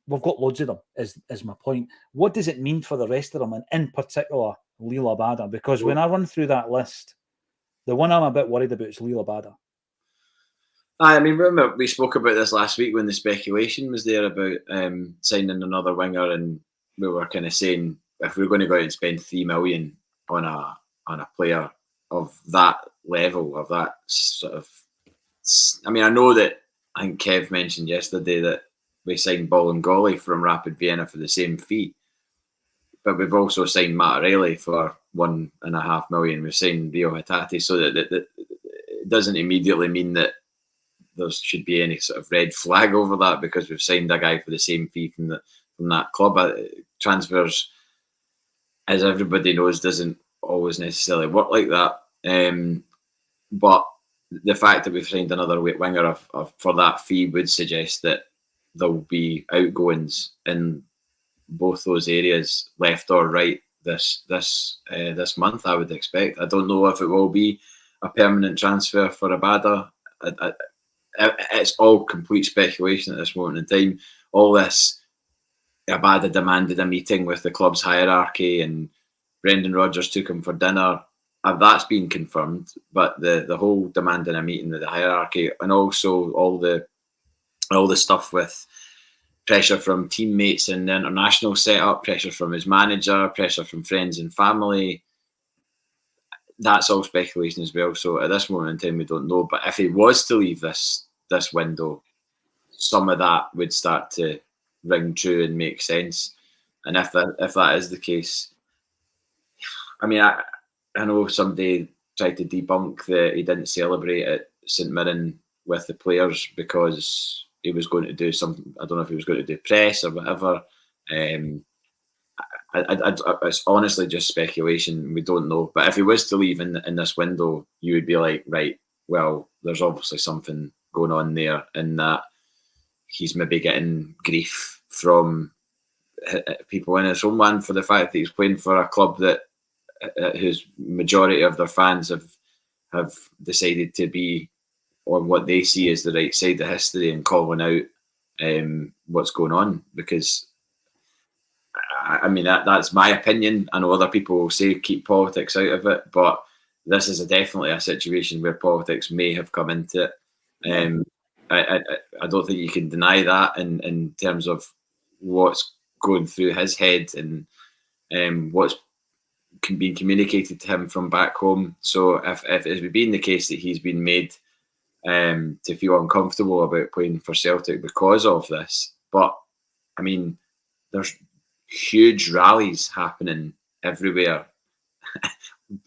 We've got loads of them, is my point. What does it mean for the rest of them, and in particular, Lila Abada? Because when I run through that list, the one I'm a bit worried about is Lila Abada. I mean, remember we spoke about this last week when the speculation was there about signing another winger, and we were kind of saying if we're going to go out and spend $3 million on a player of that level, of that sort of, I mean, I know that I think Kev mentioned yesterday that we signed Bolingoli from Rapid Vienna for the same fee, but we've also signed Matt O'Reilly for $1.5 million. We've signed Rio Hatate, so that it doesn't immediately mean that there should be any sort of red flag over that because we've signed a guy for the same fee from that club. Transfers, as everybody knows, doesn't always necessarily work like that. But the fact that we've signed another winger for that fee would suggest that there will be outgoings in both those areas, left or right, this month. I would expect. I don't know if it will be a permanent transfer for Abada. It's all complete speculation at this moment in time. All this, Abada demanded a meeting with the club's hierarchy, and Brendan Rodgers took him for dinner. That's been confirmed, but the whole demanding a meeting with the hierarchy, and also all the stuff with pressure from teammates in the international setup, pressure from his manager, pressure from friends and family. That's all speculation as well. So at this moment in time, we don't know. But if he was to leave this window, some of that would start to ring true and make sense. And if that is the case, I mean, I know somebody tried to debunk that he didn't celebrate at St Mirren with the players because he was going to do something. I don't know if he was going to do press or whatever. It's honestly just speculation. We don't know. But if he was to leave in this window, you would be like, right, well, there's obviously something going on there, in that he's maybe getting grief from people in his homeland for the fact that he's playing for a club that whose majority of their fans have decided to be on what they see as the right side of history, and calling out what's going on. Because I mean, that's my opinion. I know other people will say keep politics out of it, but this is definitely a situation where politics may have come into it. I don't think you can deny that in terms of what's going through his head, and what's being communicated to him from back home. So if it would be the case that he's been made to feel uncomfortable about playing for Celtic because of this, but I mean, there's huge rallies happening everywhere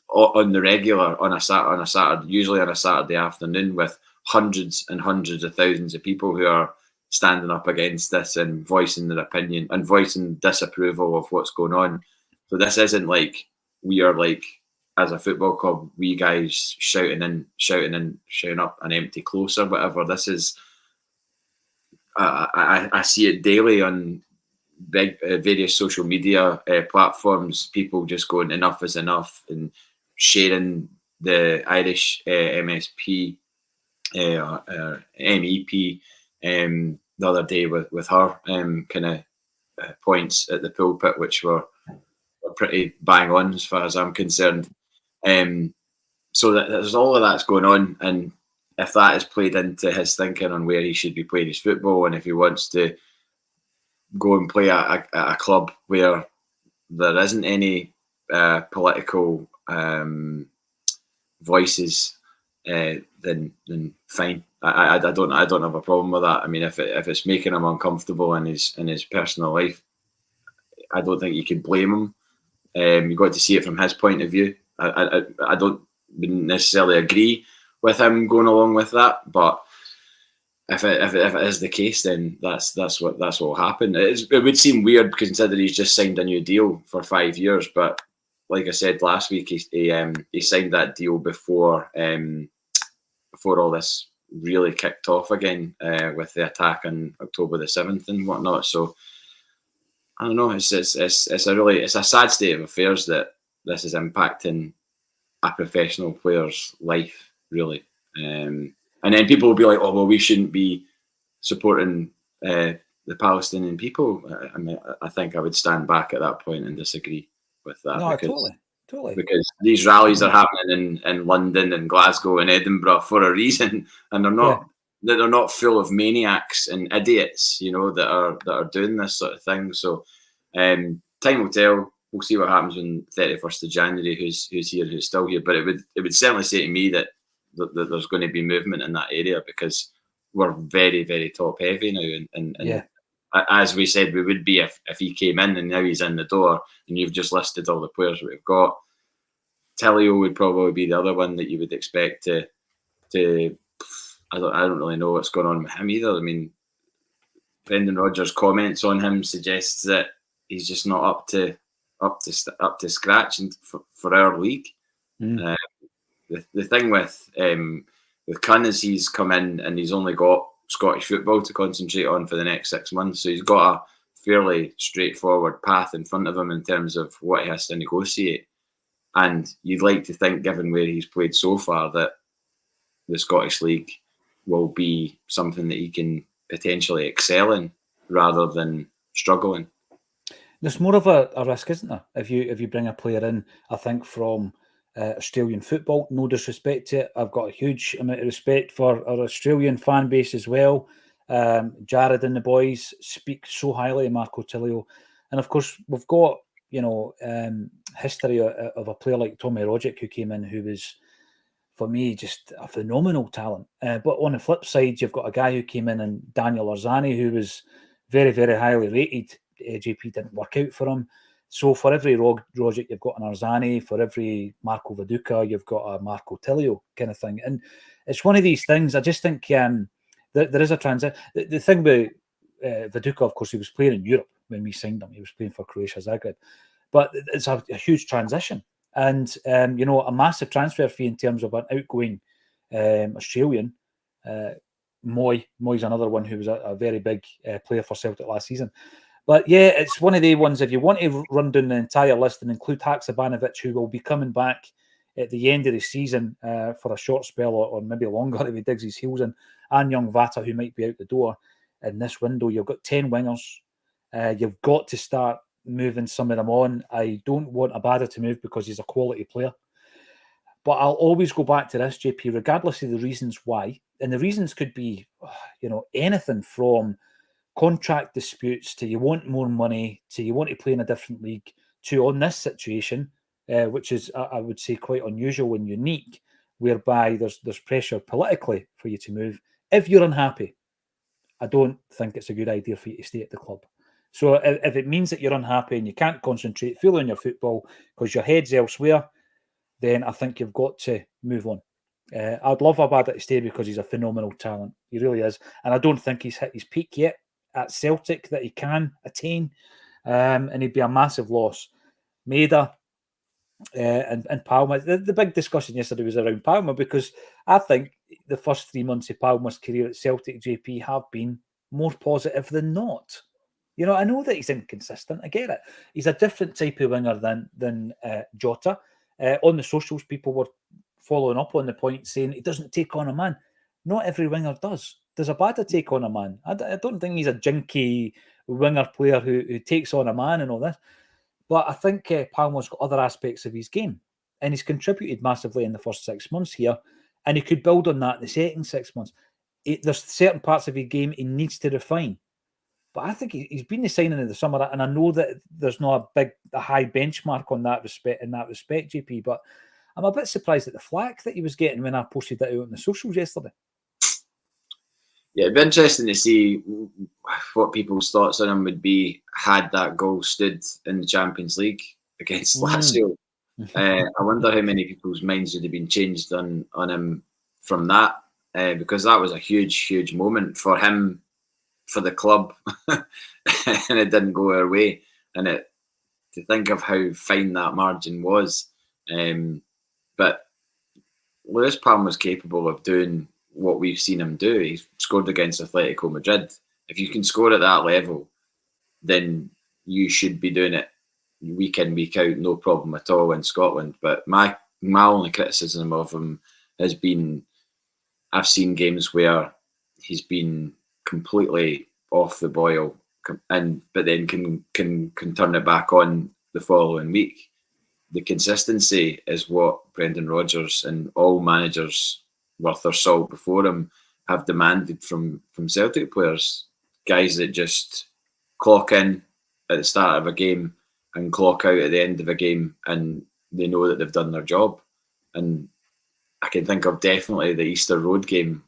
on the regular on a Saturday, usually on a Saturday afternoon, with hundreds and hundreds of thousands of people who are standing up against this and voicing their opinion and voicing disapproval of what's going on. So this isn't like we are like, as a football club, we guys shouting up an empty close or whatever. This is I see it daily on big various social media platforms, people just going enough is enough, and sharing the Irish MSP MEP the other day with her kind of points at the pulpit, which were pretty bang on as far as I'm concerned. So that there's all of that's going on, and if that is played into his thinking on where he should be playing his football, and if he wants to go and play at a club where there isn't any political voices, then fine. I don't have a problem with that. I mean, if it's making him uncomfortable in his personal life, I don't think you can blame him. You've got to see it from his point of view. I don't necessarily agree with him going along with that, but if it is the case, then that's what will happen. It would seem weird considering he's just signed a new deal for 5 years, but like I said last week, he signed that deal before all this really kicked off again with the attack on October the 7th and whatnot. So I don't know. It's a sad state of affairs that this is impacting a professional player's life, really. And then people will be like, "Oh, well, we shouldn't be supporting the Palestinian people." I mean, I think I would stand back at that point and disagree with that. No, totally. Because these rallies are happening in London and Glasgow and Edinburgh for a reason, and they're not full of maniacs and idiots, that are doing this sort of thing. So time will tell. We'll see what happens on 31st of January. Who's here, who's still here. But it would certainly say to me that there's going to be movement in that area, because we're very, very top heavy now. And as we said, we would be if he came in, and now he's in the door, and you've just listed all the players we've got. Tellio would probably be the other one that you would expect to. I don't really know what's going on with him either. I mean, Brendan Rodgers' comments on him suggests that he's just not up to scratch and for our league. The thing with Kühn is he's come in and he's only got Scottish football to concentrate on for the next 6 months. So he's got a fairly straightforward path in front of him in terms of what he has to negotiate. And you'd like to think, given where he's played so far, that the Scottish League will be something that he can potentially excel in rather than struggling. There's more of a risk, isn't there? If you bring a player in, I think, from Australian football, no disrespect to it, I've got a huge amount of respect for our Australian fan base as well. Jared and the boys speak so highly of Marco Tilio, and of course we've got history of a player like Tommy Rodgers who came in, who was, for me, just a phenomenal talent. But on the flip side, you've got a guy who came in, and Daniel Arzani, who was very, very highly rated. JP didn't work out for him. So for every Rodgers you've got an Arzani, for every Marco Viduka you've got a Marco Tilio kind of thing. And it's one of these things. I just think there is a transition. The thing with Viduka, of course, he was playing in Europe. when we signed him. He was playing for Croatia Zagreb. But it's a huge transition. And, a massive transfer fee in terms of an outgoing Australian. Moy's another one who was a very big player for Celtic last season. But yeah, it's one of the ones, if you want to run down the entire list and include Haksabanovic, who will be coming back at the end of the season for a short spell or maybe longer if he digs his heels in, and young Vata, who might be out the door in this window. You've got 10 wingers. You've got to start moving some of them on. I don't want Abada to move because he's a quality player. But I'll always go back to this, JP, regardless of the reasons why. And the reasons could be, anything from contract disputes to you want more money to you want to play in a different league to on this situation, which is, I would say, quite unusual and unique, whereby there's pressure politically for you to move. If you're unhappy, I don't think it's a good idea for you to stay at the club. So if it means that you're unhappy and you can't concentrate fully on your football because your head's elsewhere, then I think you've got to move on. I'd love Abada to stay because he's a phenomenal talent. He really is. And I don't think he's hit his peak yet at Celtic that he can attain. And he'd be a massive loss. Maida and Palma. The big discussion yesterday was around Palma because I think the first 3 months of Palma's career at Celtic, JP, have been more positive than not. I know that he's inconsistent. I get it. He's a different type of winger than Jota. On the socials, people were following up on the point saying he doesn't take on a man. Not every winger does. Does Abada take on a man? I don't think he's a jinky winger player who takes on a man and all this. But I think Palma's got other aspects of his game. And he's contributed massively in the first 6 months here. And he could build on that in the second 6 months. There's certain parts of his game he needs to refine. But I think he's been the signing of the summer, and I know that there's not a high benchmark on that respect, JP. But I'm a bit surprised at the flack that he was getting when I posted that out on the socials yesterday. Yeah, it'd be interesting to see what people's thoughts on him would be had that goal stood in the Champions League against Lazio. I wonder how many people's minds would have been changed on him from that, because that was a huge, huge moment for him, for the club, and it didn't go our way. And to think of how fine that margin was, but Luis Palma was capable of doing what we've seen him do. He scored against Atletico Madrid. If you can score at that level, then you should be doing it week in, week out, no problem at all in Scotland. But my only criticism of him has been, I've seen games where he's been completely off the boil, but then can turn it back on the following week. The consistency is what Brendan Rodgers and all managers worth their salt before him have demanded from Celtic players. Guys that just clock in at the start of a game and clock out at the end of a game, and they know that they've done their job. And I can think of definitely the Easter Road game.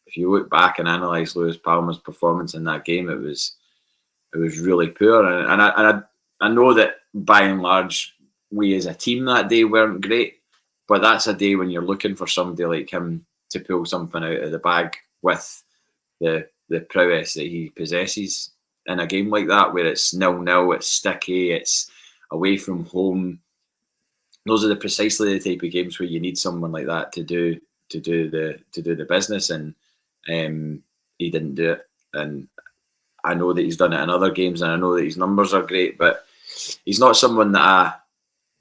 If you look back and analyse Luis Palma's performance in that game, it was really poor. And I know that by and large we as a team that day weren't great, but that's a day when you're looking for somebody like him to pull something out of the bag with the prowess that he possesses in a game like that, where it's 0-0, it's sticky, it's away from home. Those are precisely the type of games where you need someone like that to do the business, and he didn't do it. And I know that he's done it in other games, and I know that his numbers are great, but he's not someone that I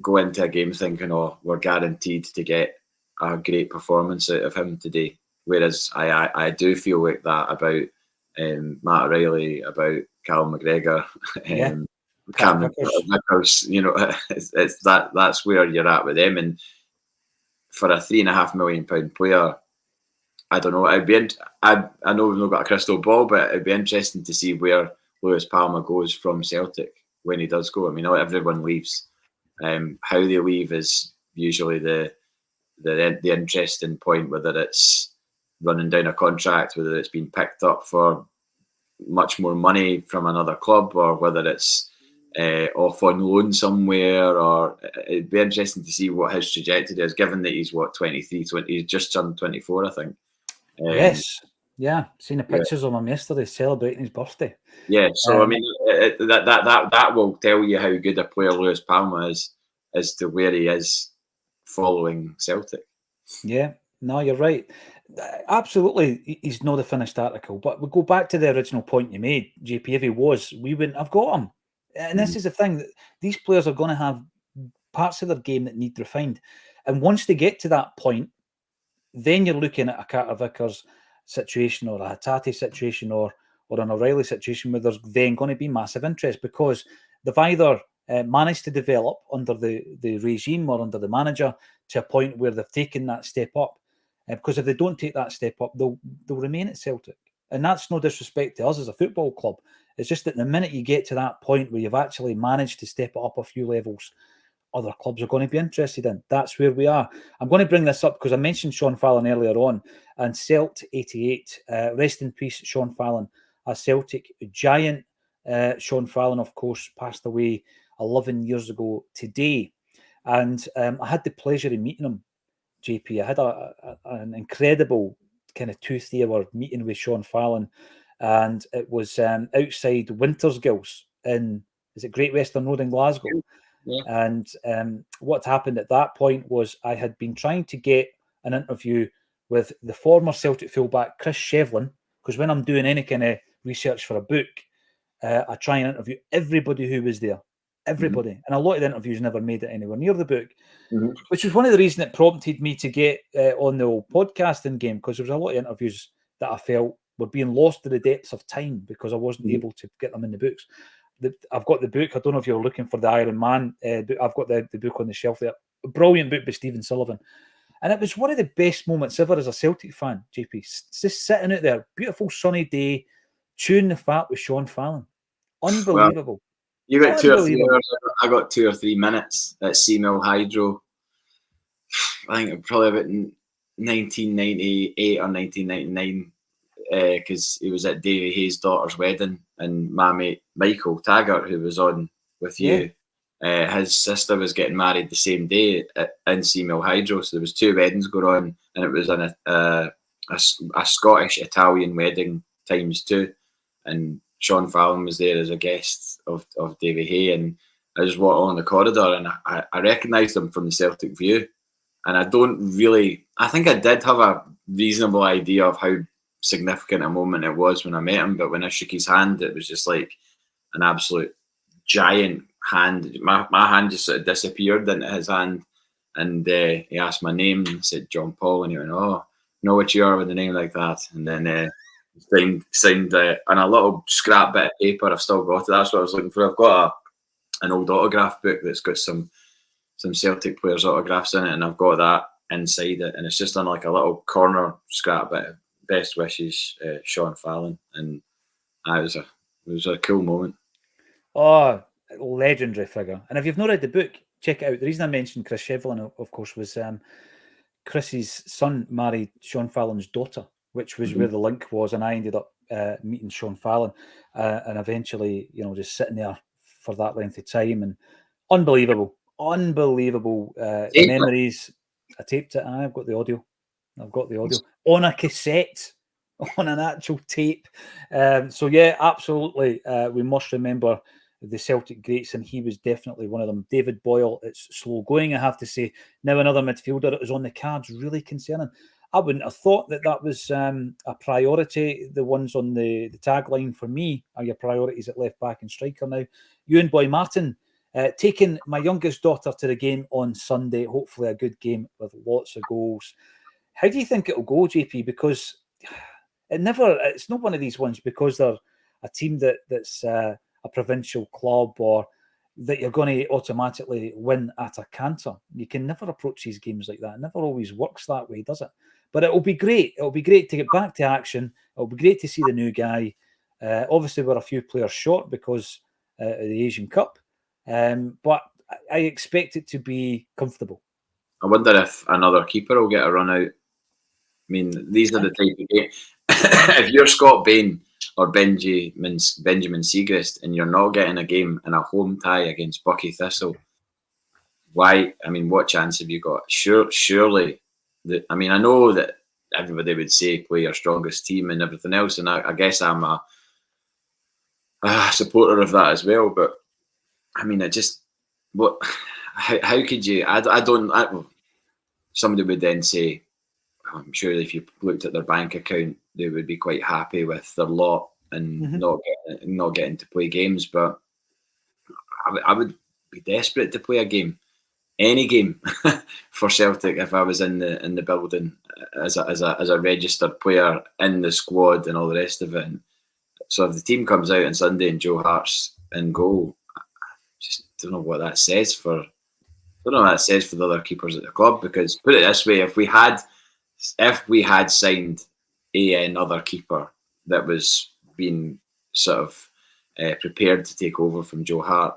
go into a game thinking, oh, we're guaranteed to get a great performance out of him today. Whereas I do feel like that about Matt O'Reilly, about Callum McGregor, Cameron Vickers. It's that's where you're at with them. And for a £3.5 million player, I don't know. I know we've not got a crystal ball, but it'd be interesting to see where Luis Palma goes from Celtic when he does go. I mean, not everyone leaves. How they leave is usually the interesting point, whether it's running down a contract, whether it's been picked up for much more money from another club, or whether it's off on loan somewhere. Or it'd be interesting to see what his trajectory is, given that he's 23, he's just turned 24, I think. Yes. Yeah, seen the pictures of him yesterday celebrating his birthday. Yeah, so I mean, that will tell you how good a player Lewis Palma is as to where he is following Celtic. Yeah, no, you're right. Absolutely, he's not the finished article. But we go back to the original point you made, JP. If he was, we wouldn't have got him. And this is the thing, that these players are going to have parts of their game that need refined. And once they get to that point, then you're looking at a Carter Vickers situation or a Hatate situation or an O'Reilly situation where there's then going to be massive interest because they've either managed to develop under the regime or under the manager to a point where they've taken that step up. Because if they don't take that step up, they'll remain at Celtic. And that's no disrespect to us as a football club. It's just that the minute you get to that point where you've actually managed to step it up a few levels, other clubs are going to be interested in. That's where we are. I'm going to bring this up because I mentioned Sean Fallon earlier on, and Celt88, rest in peace, Sean Fallon, a Celtic giant. Sean Fallon, of course, passed away 11 years ago today. And I had the pleasure of meeting him, JP. I had an incredible kind of 2-3 hour meeting with Sean Fallon, and it was outside Wintersgills in, is it Great Western Road in Glasgow? Yeah. And what happened at that point was I had been trying to get an interview with the former Celtic fullback Chris Shevlin, because when I'm doing any kind of research for a book, I try and interview everybody who was there, everybody. And a lot of the interviews never made it anywhere near the book, which was one of the reasons that prompted me to get on the old podcasting game, because there was a lot of interviews that I felt were being lost to the depths of time because I wasn't able to get them in the books. I've got the book. I don't know if you're looking for the Iron Man book. I've got the book on the shelf there. A brilliant book by Stephen Sullivan. And it was one of the best moments ever as a Celtic fan, JP. Just sitting out there, beautiful sunny day, chewing the fat with Sean Fallon. Unbelievable. Well, you got 2 or 3 hours. I got 2 or 3 minutes at Seamill Hydro. I think probably about 1998 or 1999. Because he was at Davy Hayes' daughter's wedding, and my mate Michael Taggart, who was on with you, his sister was getting married the same day in Seamill Hydro. So there was 2 weddings going on, and it was on a Scottish-Italian wedding times 2. And Sean Fallon was there as a guest of Davy Hay, and I just walked along the corridor, and I recognised him from the Celtic View. And I think I did have a reasonable idea of how significant a moment it was when I met him, but when I shook his hand, it was just like an absolute giant hand. My hand just sort of disappeared into his hand, and he asked my name and said John Paul, and he went, "Oh, know what you are with a name like that." And then signed on a little scrap bit of paper. I've still got it. That's what I was looking for. I've got an old autograph book that's got some Celtic players' autographs in it, and I've got that inside it, and it's just on like a little corner scrap bit of best wishes, Sean Fallon, and it was a cool moment. Oh, legendary figure. And if you've not read the book, check it out. The reason I mentioned Chris Shevlin, of course, was Chris's son married Sean Fallon's daughter, which was where the link was, and I ended up meeting Sean Fallon and eventually, just sitting there for that length of time, and unbelievable memories. I taped it, and I've got the audio. On a cassette, on an actual tape. So yeah, absolutely. We must remember the Celtic greats, and he was definitely one of them. David Boyle, it's slow going, I have to say. Now another midfielder that was on the cards, really concerning. I wouldn't have thought that was a priority. The ones on the tagline for me are your priorities at left back and striker now. Ewan Boy Martin, taking my youngest daughter to the game on Sunday. Hopefully a good game with lots of goals. How do you think it'll go, JP? Because it's not one of these ones because they're a team that's a provincial club or that you're going to automatically win at a canter. You can never approach these games like that. It never always works that way, does it? But it'll be great. It'll be great to get back to action. It'll be great to see the new guy. Obviously, we're a few players short because of the Asian Cup. But I expect it to be comfortable. I wonder if another keeper will get a run out. I mean, these are the type of game. If you're Scott Bain or Benjamin Siegrist and you're not getting a game in a home tie against Bucky Thistle, why? I mean, what chance have you got? Surely. I know that everybody would say play your strongest team and everything else. And I guess I'm a supporter of that as well. But I mean, how could you? Somebody would then say, I'm sure if you looked at their bank account, they would be quite happy with their lot and not getting to play games. But I would be desperate to play a game, any game, for Celtic if I was in the building as a registered player in the squad and all the rest of it. And so if the team comes out on Sunday and Joe Hart's in goal, I just don't know what that says for. I don't know what that says for the other keepers at the club, because put it this way, if we had signed another keeper that was being sort of prepared to take over from Joe Hart,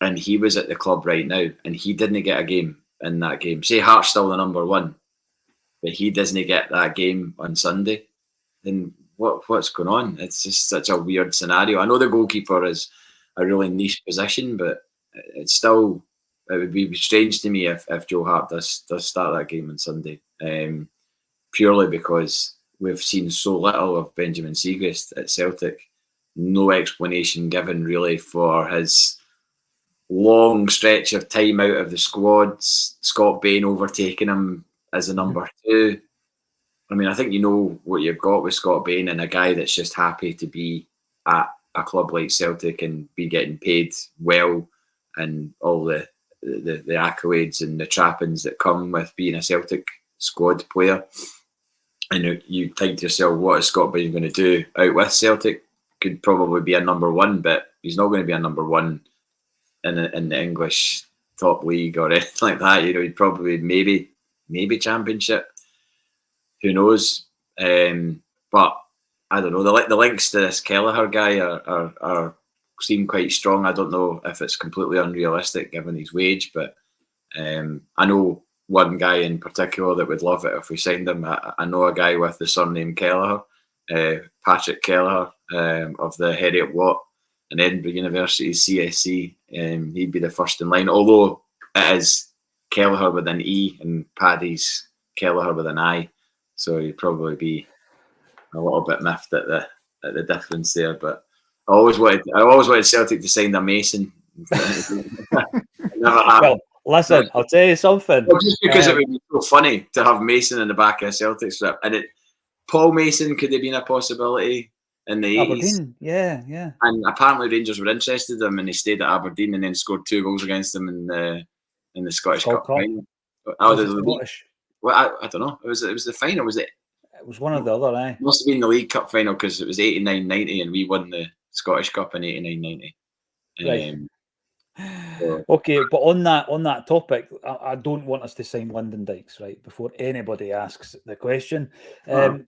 and he was at the club right now and he didn't get a game in that game, say Hart's still the number one, but he doesn't get that game on Sunday, then what's going on? It's just such a weird scenario. I know the goalkeeper is a really niche position, but it's still, it would be strange to me if Joe Hart does start that game on Sunday, purely because we've seen so little of Benjamin Siegrist at Celtic. No explanation given really for his long stretch of time out of the squad. Scott Bain overtaking him as a number two. I mean, I think you know what you've got with Scott Bain, and a guy that's just happy to be at a club like Celtic and be getting paid well, and all the accolades and the trappings that come with being a Celtic squad player. And you think to yourself, what is Scott Bain going to do out with Celtic? Could probably be a number one, but he's not going to be a number one in the English top league or anything like that. You know, he'd probably maybe Championship. Who knows? But I don't know. The links to this Kelleher guy are seem quite strong. I don't know if it's completely unrealistic given his wage, but I know one guy in particular that would love it if we signed him. I know a guy with the surname Kelleher, Patrick Kelleher, of the Heriot Watt and Edinburgh University CSC. He'd be the first in line, although it is Kelleher with an E and Paddy's Kelleher with an I, so he'd probably be a little bit miffed at the difference there. But I always wanted Celtic to sign a Mason. Never happened. Well, listen, I'll tell you something. Well, just because it would be so funny to have Mason in the back of a Celtic strip, and Paul Mason could have been a possibility in the 80s. Yeah. And apparently Rangers were interested in him, and he stayed at Aberdeen and then scored 2 goals against them in the Scottish Cup final. I don't know. It was the final, was it? It was one or the other, It must have been the League Cup final, because it was 89-90 and we won the Scottish Cup in 89-90. Right. Okay, but on that topic, I don't want us to sign Lyndon Dykes, right, before anybody asks the question.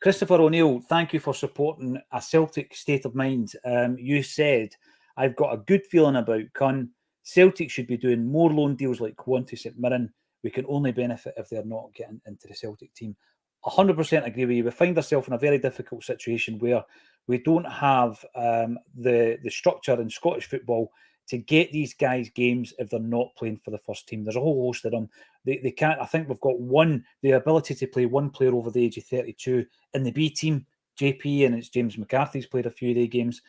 Christopher O'Neill, thank you for supporting a Celtic state of mind. You said, I've got a good feeling about Kuhn. Celtic should be doing more loan deals like Kuhn to St Mirren. We can only benefit if they're not getting into the Celtic team. 100% agree with you. We find ourselves in a very difficult situation where we don't have the structure in Scottish football to get these guys games if they're not playing for the first team. There's a whole host of them. They can't. I think we've got the ability to play one player over the age of 32 in the B team, JP, and it's James McCarthy's played a few of their games.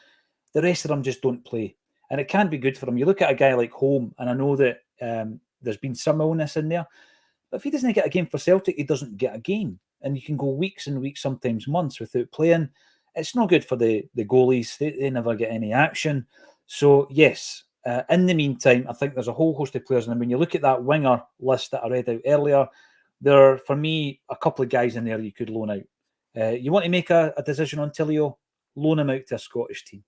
The rest of them just don't play. And it can be good for them. You look at a guy like Holm, and I know that there's been some illness in there, but if he doesn't get a game for Celtic, he doesn't get a game. And you can go weeks and weeks, sometimes months, without playing. It's not good for the goalies. They never get any action. So, yes, in the meantime, I think there's a whole host of players. And when you look at that winger list that I read out earlier, there are, for me, a couple of guys in there you could loan out. You want to make a decision on Tillio? Loan him out to a Scottish team.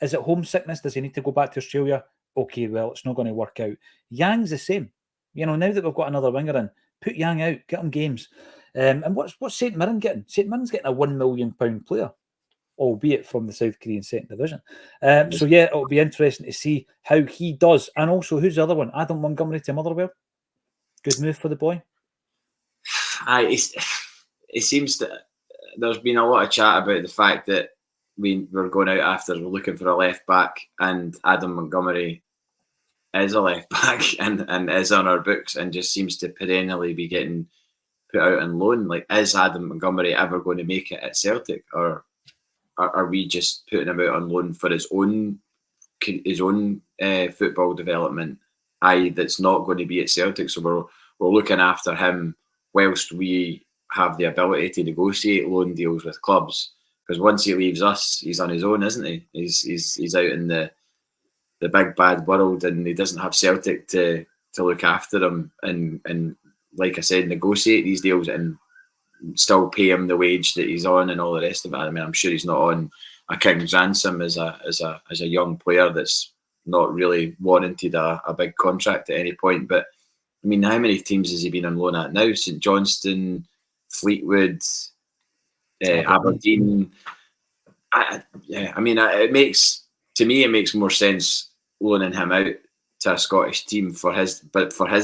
Is it homesickness? Does he need to go back to Australia? Okay, well, it's not going to work out. Yang's the same. You know, now that we've got another winger in, put Yang out, get him games. And what's St Mirren getting? St Mirren's getting a £1 million player, albeit from the South Korean second division. So, yeah, it'll be interesting to see how he does. And also, who's the other one? Adam Montgomery to Motherwell. Good move for the boy. It seems that there's been a lot of chat about the fact that we're going out after we're looking for a left back, and Adam Montgomery is a left back and is on our books and just seems to perennially be getting put out on loan. Like, is Adam Montgomery ever going to make it at Celtic, or are we just putting him out on loan for his own football development? That's not going to be at Celtic. So we're looking after him whilst we have the ability to negotiate loan deals with clubs. Because once he leaves us, he's on his own, isn't he? He's out in the big bad world, and he doesn't have Celtic to look after him and like I said, negotiate these deals and still pay him the wage that he's on and all the rest of it. I mean, I'm sure he's not on a king's ransom as a young player that's not really warranted a big contract at any point. But I mean, how many teams has he been on loan at now? St Johnstone, Fleetwood, Aberdeen. It makes more sense loaning him out to a Scottish team for his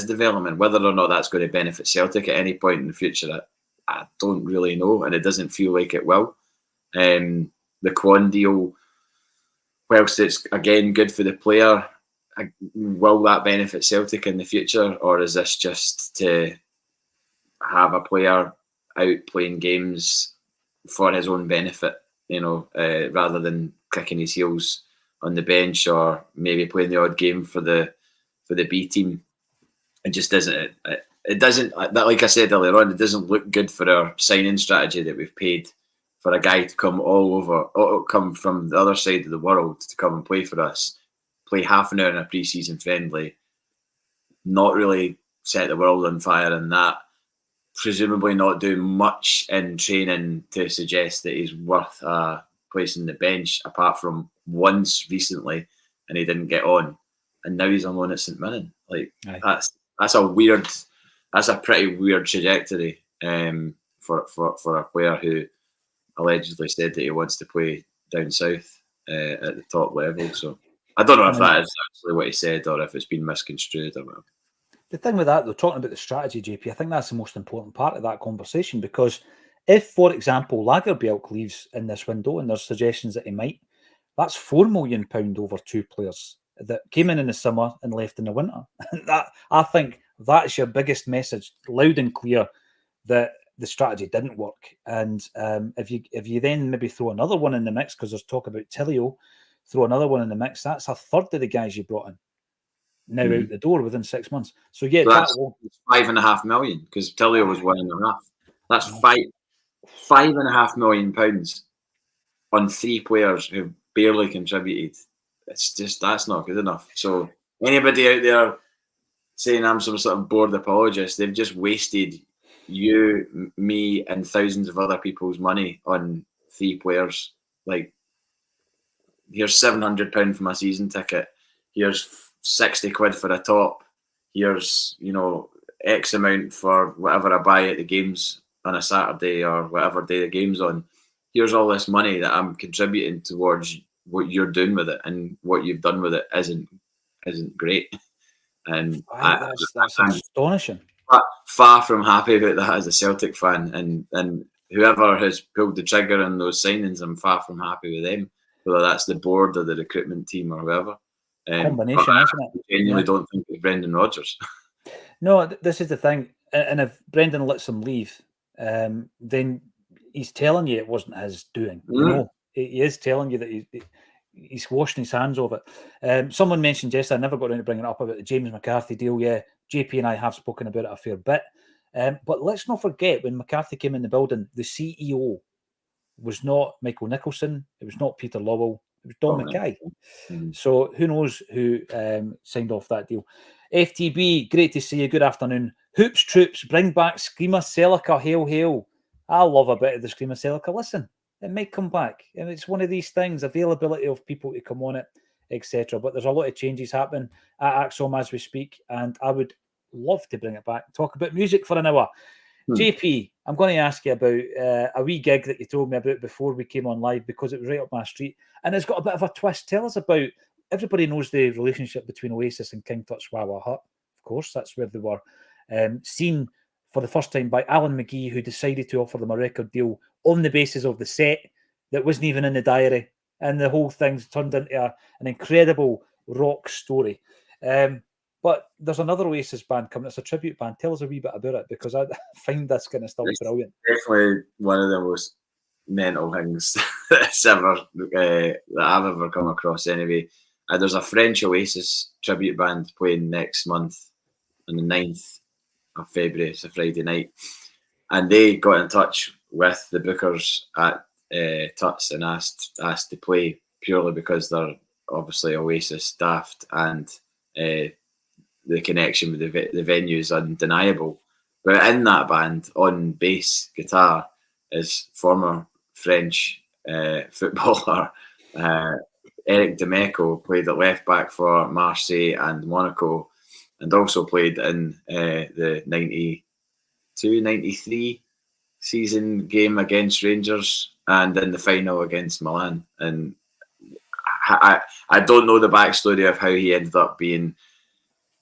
development. Whether or not that's going to benefit Celtic at any point in the future, I don't really know, and it doesn't feel like it will. The Kwon deal, whilst it's again good for the player, will that benefit Celtic in the future, or is this just to have a player out playing games for his own benefit, rather than kicking his heels on the bench or maybe playing the odd game for the B team? It just doesn't. It doesn't. Like I said earlier on, it doesn't look good for our signing strategy that we've paid for a guy to come from the other side of the world to come and play for us, play half an hour in a pre-season friendly, not really set the world on fire, and that presumably not doing much in training to suggest that he's worth a place in the bench, apart from once recently, and he didn't get on, and now he's on loan at St Mirren. Like, that's a pretty weird trajectory for a player who allegedly said that he wants to play down south at the top level. So I don't know if that is actually what he said or if it's been misconstrued or whatever. The thing with that, though, talking about the strategy, JP, I think that's the most important part of that conversation, because if, for example, Lagerbielke leaves in this window and there's suggestions that he might, that's £4 million over two players that came in the summer and left in the winter. I think that's your biggest message, loud and clear, that the strategy didn't work. And if you then maybe throw another one in the mix, because there's talk about Tilio, throw another one in the mix, that's a third of the guys you brought in now out the door within 6 months. So yeah, so that's £5.5 million, because Tilio was £1.5. That's £5.5 million on three players who've barely contributed. It's just, that's not good enough. So anybody out there saying I'm some sort of bored apologist, they've just wasted you, me, and thousands of other people's money on three players. Like, here's £700 for my season ticket. Here's 60 quid for a top. Here's, X amount for whatever I buy at the games on a Saturday or whatever day the game's on. Here's all this money that I'm contributing towards what you're doing with it, and what you've done with it isn't great. And that's astonishing. Far from happy about that as a Celtic fan, and whoever has pulled the trigger on those signings, I'm far from happy with them, whether that's the board or the recruitment team or whoever. Combination, isn't it? I genuinely don't think it's Brendan Rodgers. No, this is the thing. And if Brendan lets him leave, then he's telling you it wasn't his doing. He is telling you that he's washing his hands of it. Someone mentioned yesterday, I never got around to bringing it up, about the James McCarthy deal. Yeah, JP and I have spoken about it a fair bit. But let's not forget, when McCarthy came in the building, the CEO was not Michael Nicholson. It was not Peter Lowell. It was Don Mackay. So who knows who signed off that deal. FTB, great to see you. Good afternoon. Hoops Troops, bring back Screamer Celica. Hail, hail. I love a bit of the Screamer Celica. Listen, it might come back. And it's one of these things, availability of people to come on it, etc. But there's a lot of changes happening at Acsom as we speak. And I would love to bring it back, talk about music for an hour. JP, I'm going to ask you about a wee gig that you told me about before we came on live, because it was right up my street. And it's got a bit of a twist. Tell us about, everybody knows the relationship between Oasis and King Tut's Wah Wah Hut. Of course, that's where they were seen for the first time by Alan McGee, who decided to offer them a record deal on the basis of the set that wasn't even in the diary. And the whole thing's turned into an incredible rock story. But there's another Oasis band coming. It's a tribute band. Tell us a wee bit about it, because I find this kind of stuff brilliant. Definitely one of the most mental things that's ever that I've ever come across. Anyway, there's a French Oasis tribute band playing next month on the 9th of February. It's a Friday night, and they got in touch with the bookers at Tuts and asked to play, purely because they're obviously Oasis staffed, and the connection with the venue is undeniable. But in that band, on bass guitar, is former French footballer Eric Dimeco, played at left back for Marseille and Monaco, and also played in the 92-93 season game against Rangers and in the final against Milan. And I don't know the backstory of how he ended up being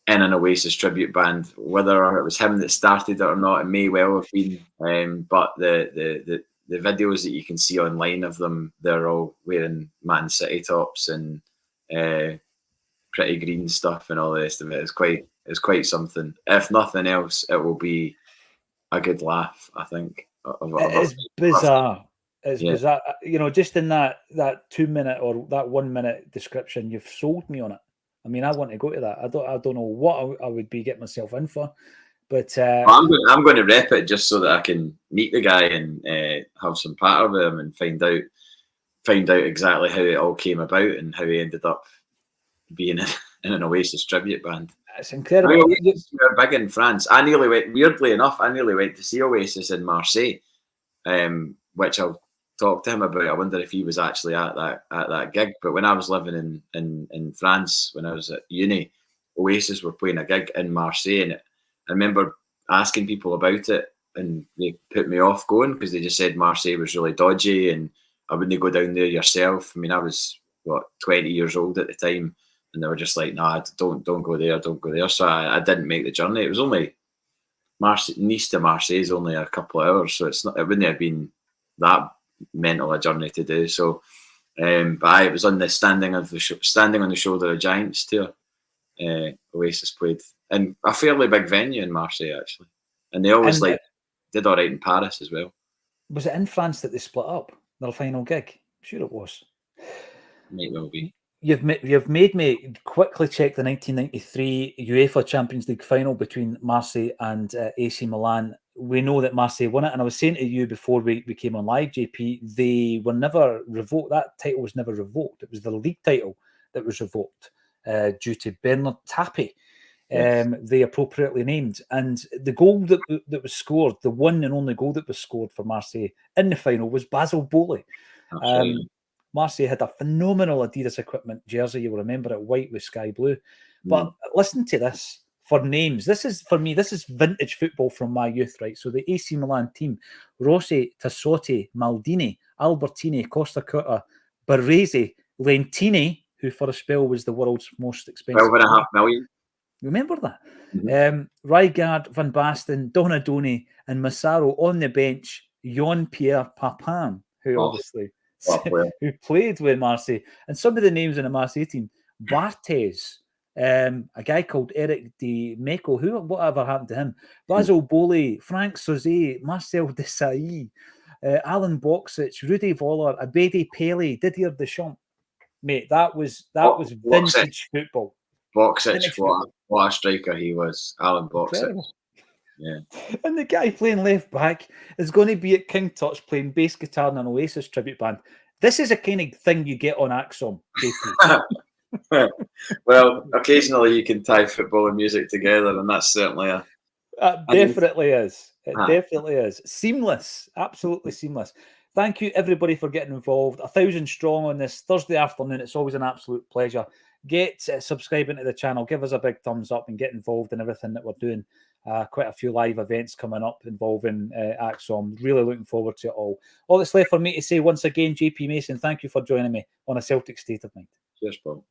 in an Oasis tribute band, whether it was him that started it or not. It may well have been, but the videos that you can see online of them, they're all wearing Man City tops and pretty green stuff and all the rest of it. It's quite something. If nothing else, it will be a good laugh, I think. It's bizarre. It's bizarre. Just in that 2 minute or that 1 minute description, you've sold me on it. I mean, I want to go to that. I don't know what I would be getting myself in for, but I'm going to rep it just so that I can meet the guy and have some patter with him and find out exactly how it all came about and how he ended up being in an Oasis tribute band. It's incredible. I mean, we're big in France. Weirdly enough, I nearly went to see Oasis in Marseille, which I'll talk to him about. I wonder if he was actually at that gig. But when I was living in France, when I was at uni, Oasis were playing a gig in Marseille, and I remember asking people about it, and they put me off going because they just said Marseille was really dodgy and I wouldn't go down there yourself. I mean, I was 20 years old at the time, and they were just like, "Nah, don't go there, don't go there." So I didn't make the journey. It was only Nice to Marseille is only a couple of hours, so it wouldn't have been that mental a journey to do. So, but it was on the standing on the shoulder of giants tour. Oasis played in a fairly big venue in Marseille, actually, and they always did all right in Paris as well. Was it in France that they split up their final gig? I'm sure it was. Might well be. You've made me quickly check the 1993 UEFA Champions League final between Marseille and AC Milan. We know that Marseille won it, and I was saying to you before we came on live, JP, they were never revoked. That title was never revoked. It was the league title that was revoked due to Bernard Tapie, they appropriately named. And the goal that was scored, the one and only goal that was scored for Marseille in the final, was Basil Bowley. Marseille had a phenomenal Adidas equipment jersey. You will remember it, white with sky blue. But listen to this. For names, this is vintage football from my youth, right? So the AC Milan team: Rossi, Tassotti, Maldini, Albertini, Costa Curta, Barresi, Lentini, who for a spell was the world's most expensive. $12.5 million. Remember that? Rijkaard, Van Basten, Donadoni, and Massaro on the bench. Jean-Pierre Papin, who obviously who played with Marseille, and some of the names in the Marseille team: Barthez. A guy called Eric Dimeco, whatever happened to him? Basil Bowley, Frank Sauzet, Marcel Desailly, Alan Boxic, Rudy Voller, Abedi Pele, Didier Deschamps. Mate, that was vintage football. Boxic, what a striker he was, Alan Boxic. Incredible. Yeah. And the guy playing left back is going to be at King Tut's playing bass guitar in an Oasis tribute band. This is a kind of thing you get on Acsom, JP. Well, occasionally you can tie football and music together, and that's certainly definitely is. It definitely is. Seamless, absolutely seamless. Thank you, everybody, for getting involved. 1,000 strong on this Thursday afternoon. It's always an absolute pleasure. Get subscribing to the channel, give us a big thumbs up, and get involved in everything that we're doing. Quite a few live events coming up involving Acsom. Really looking forward to it all. All that's left for me to say once again, JP Mason, thank you for joining me on A Celtic State of Mind. Cheers, Paul.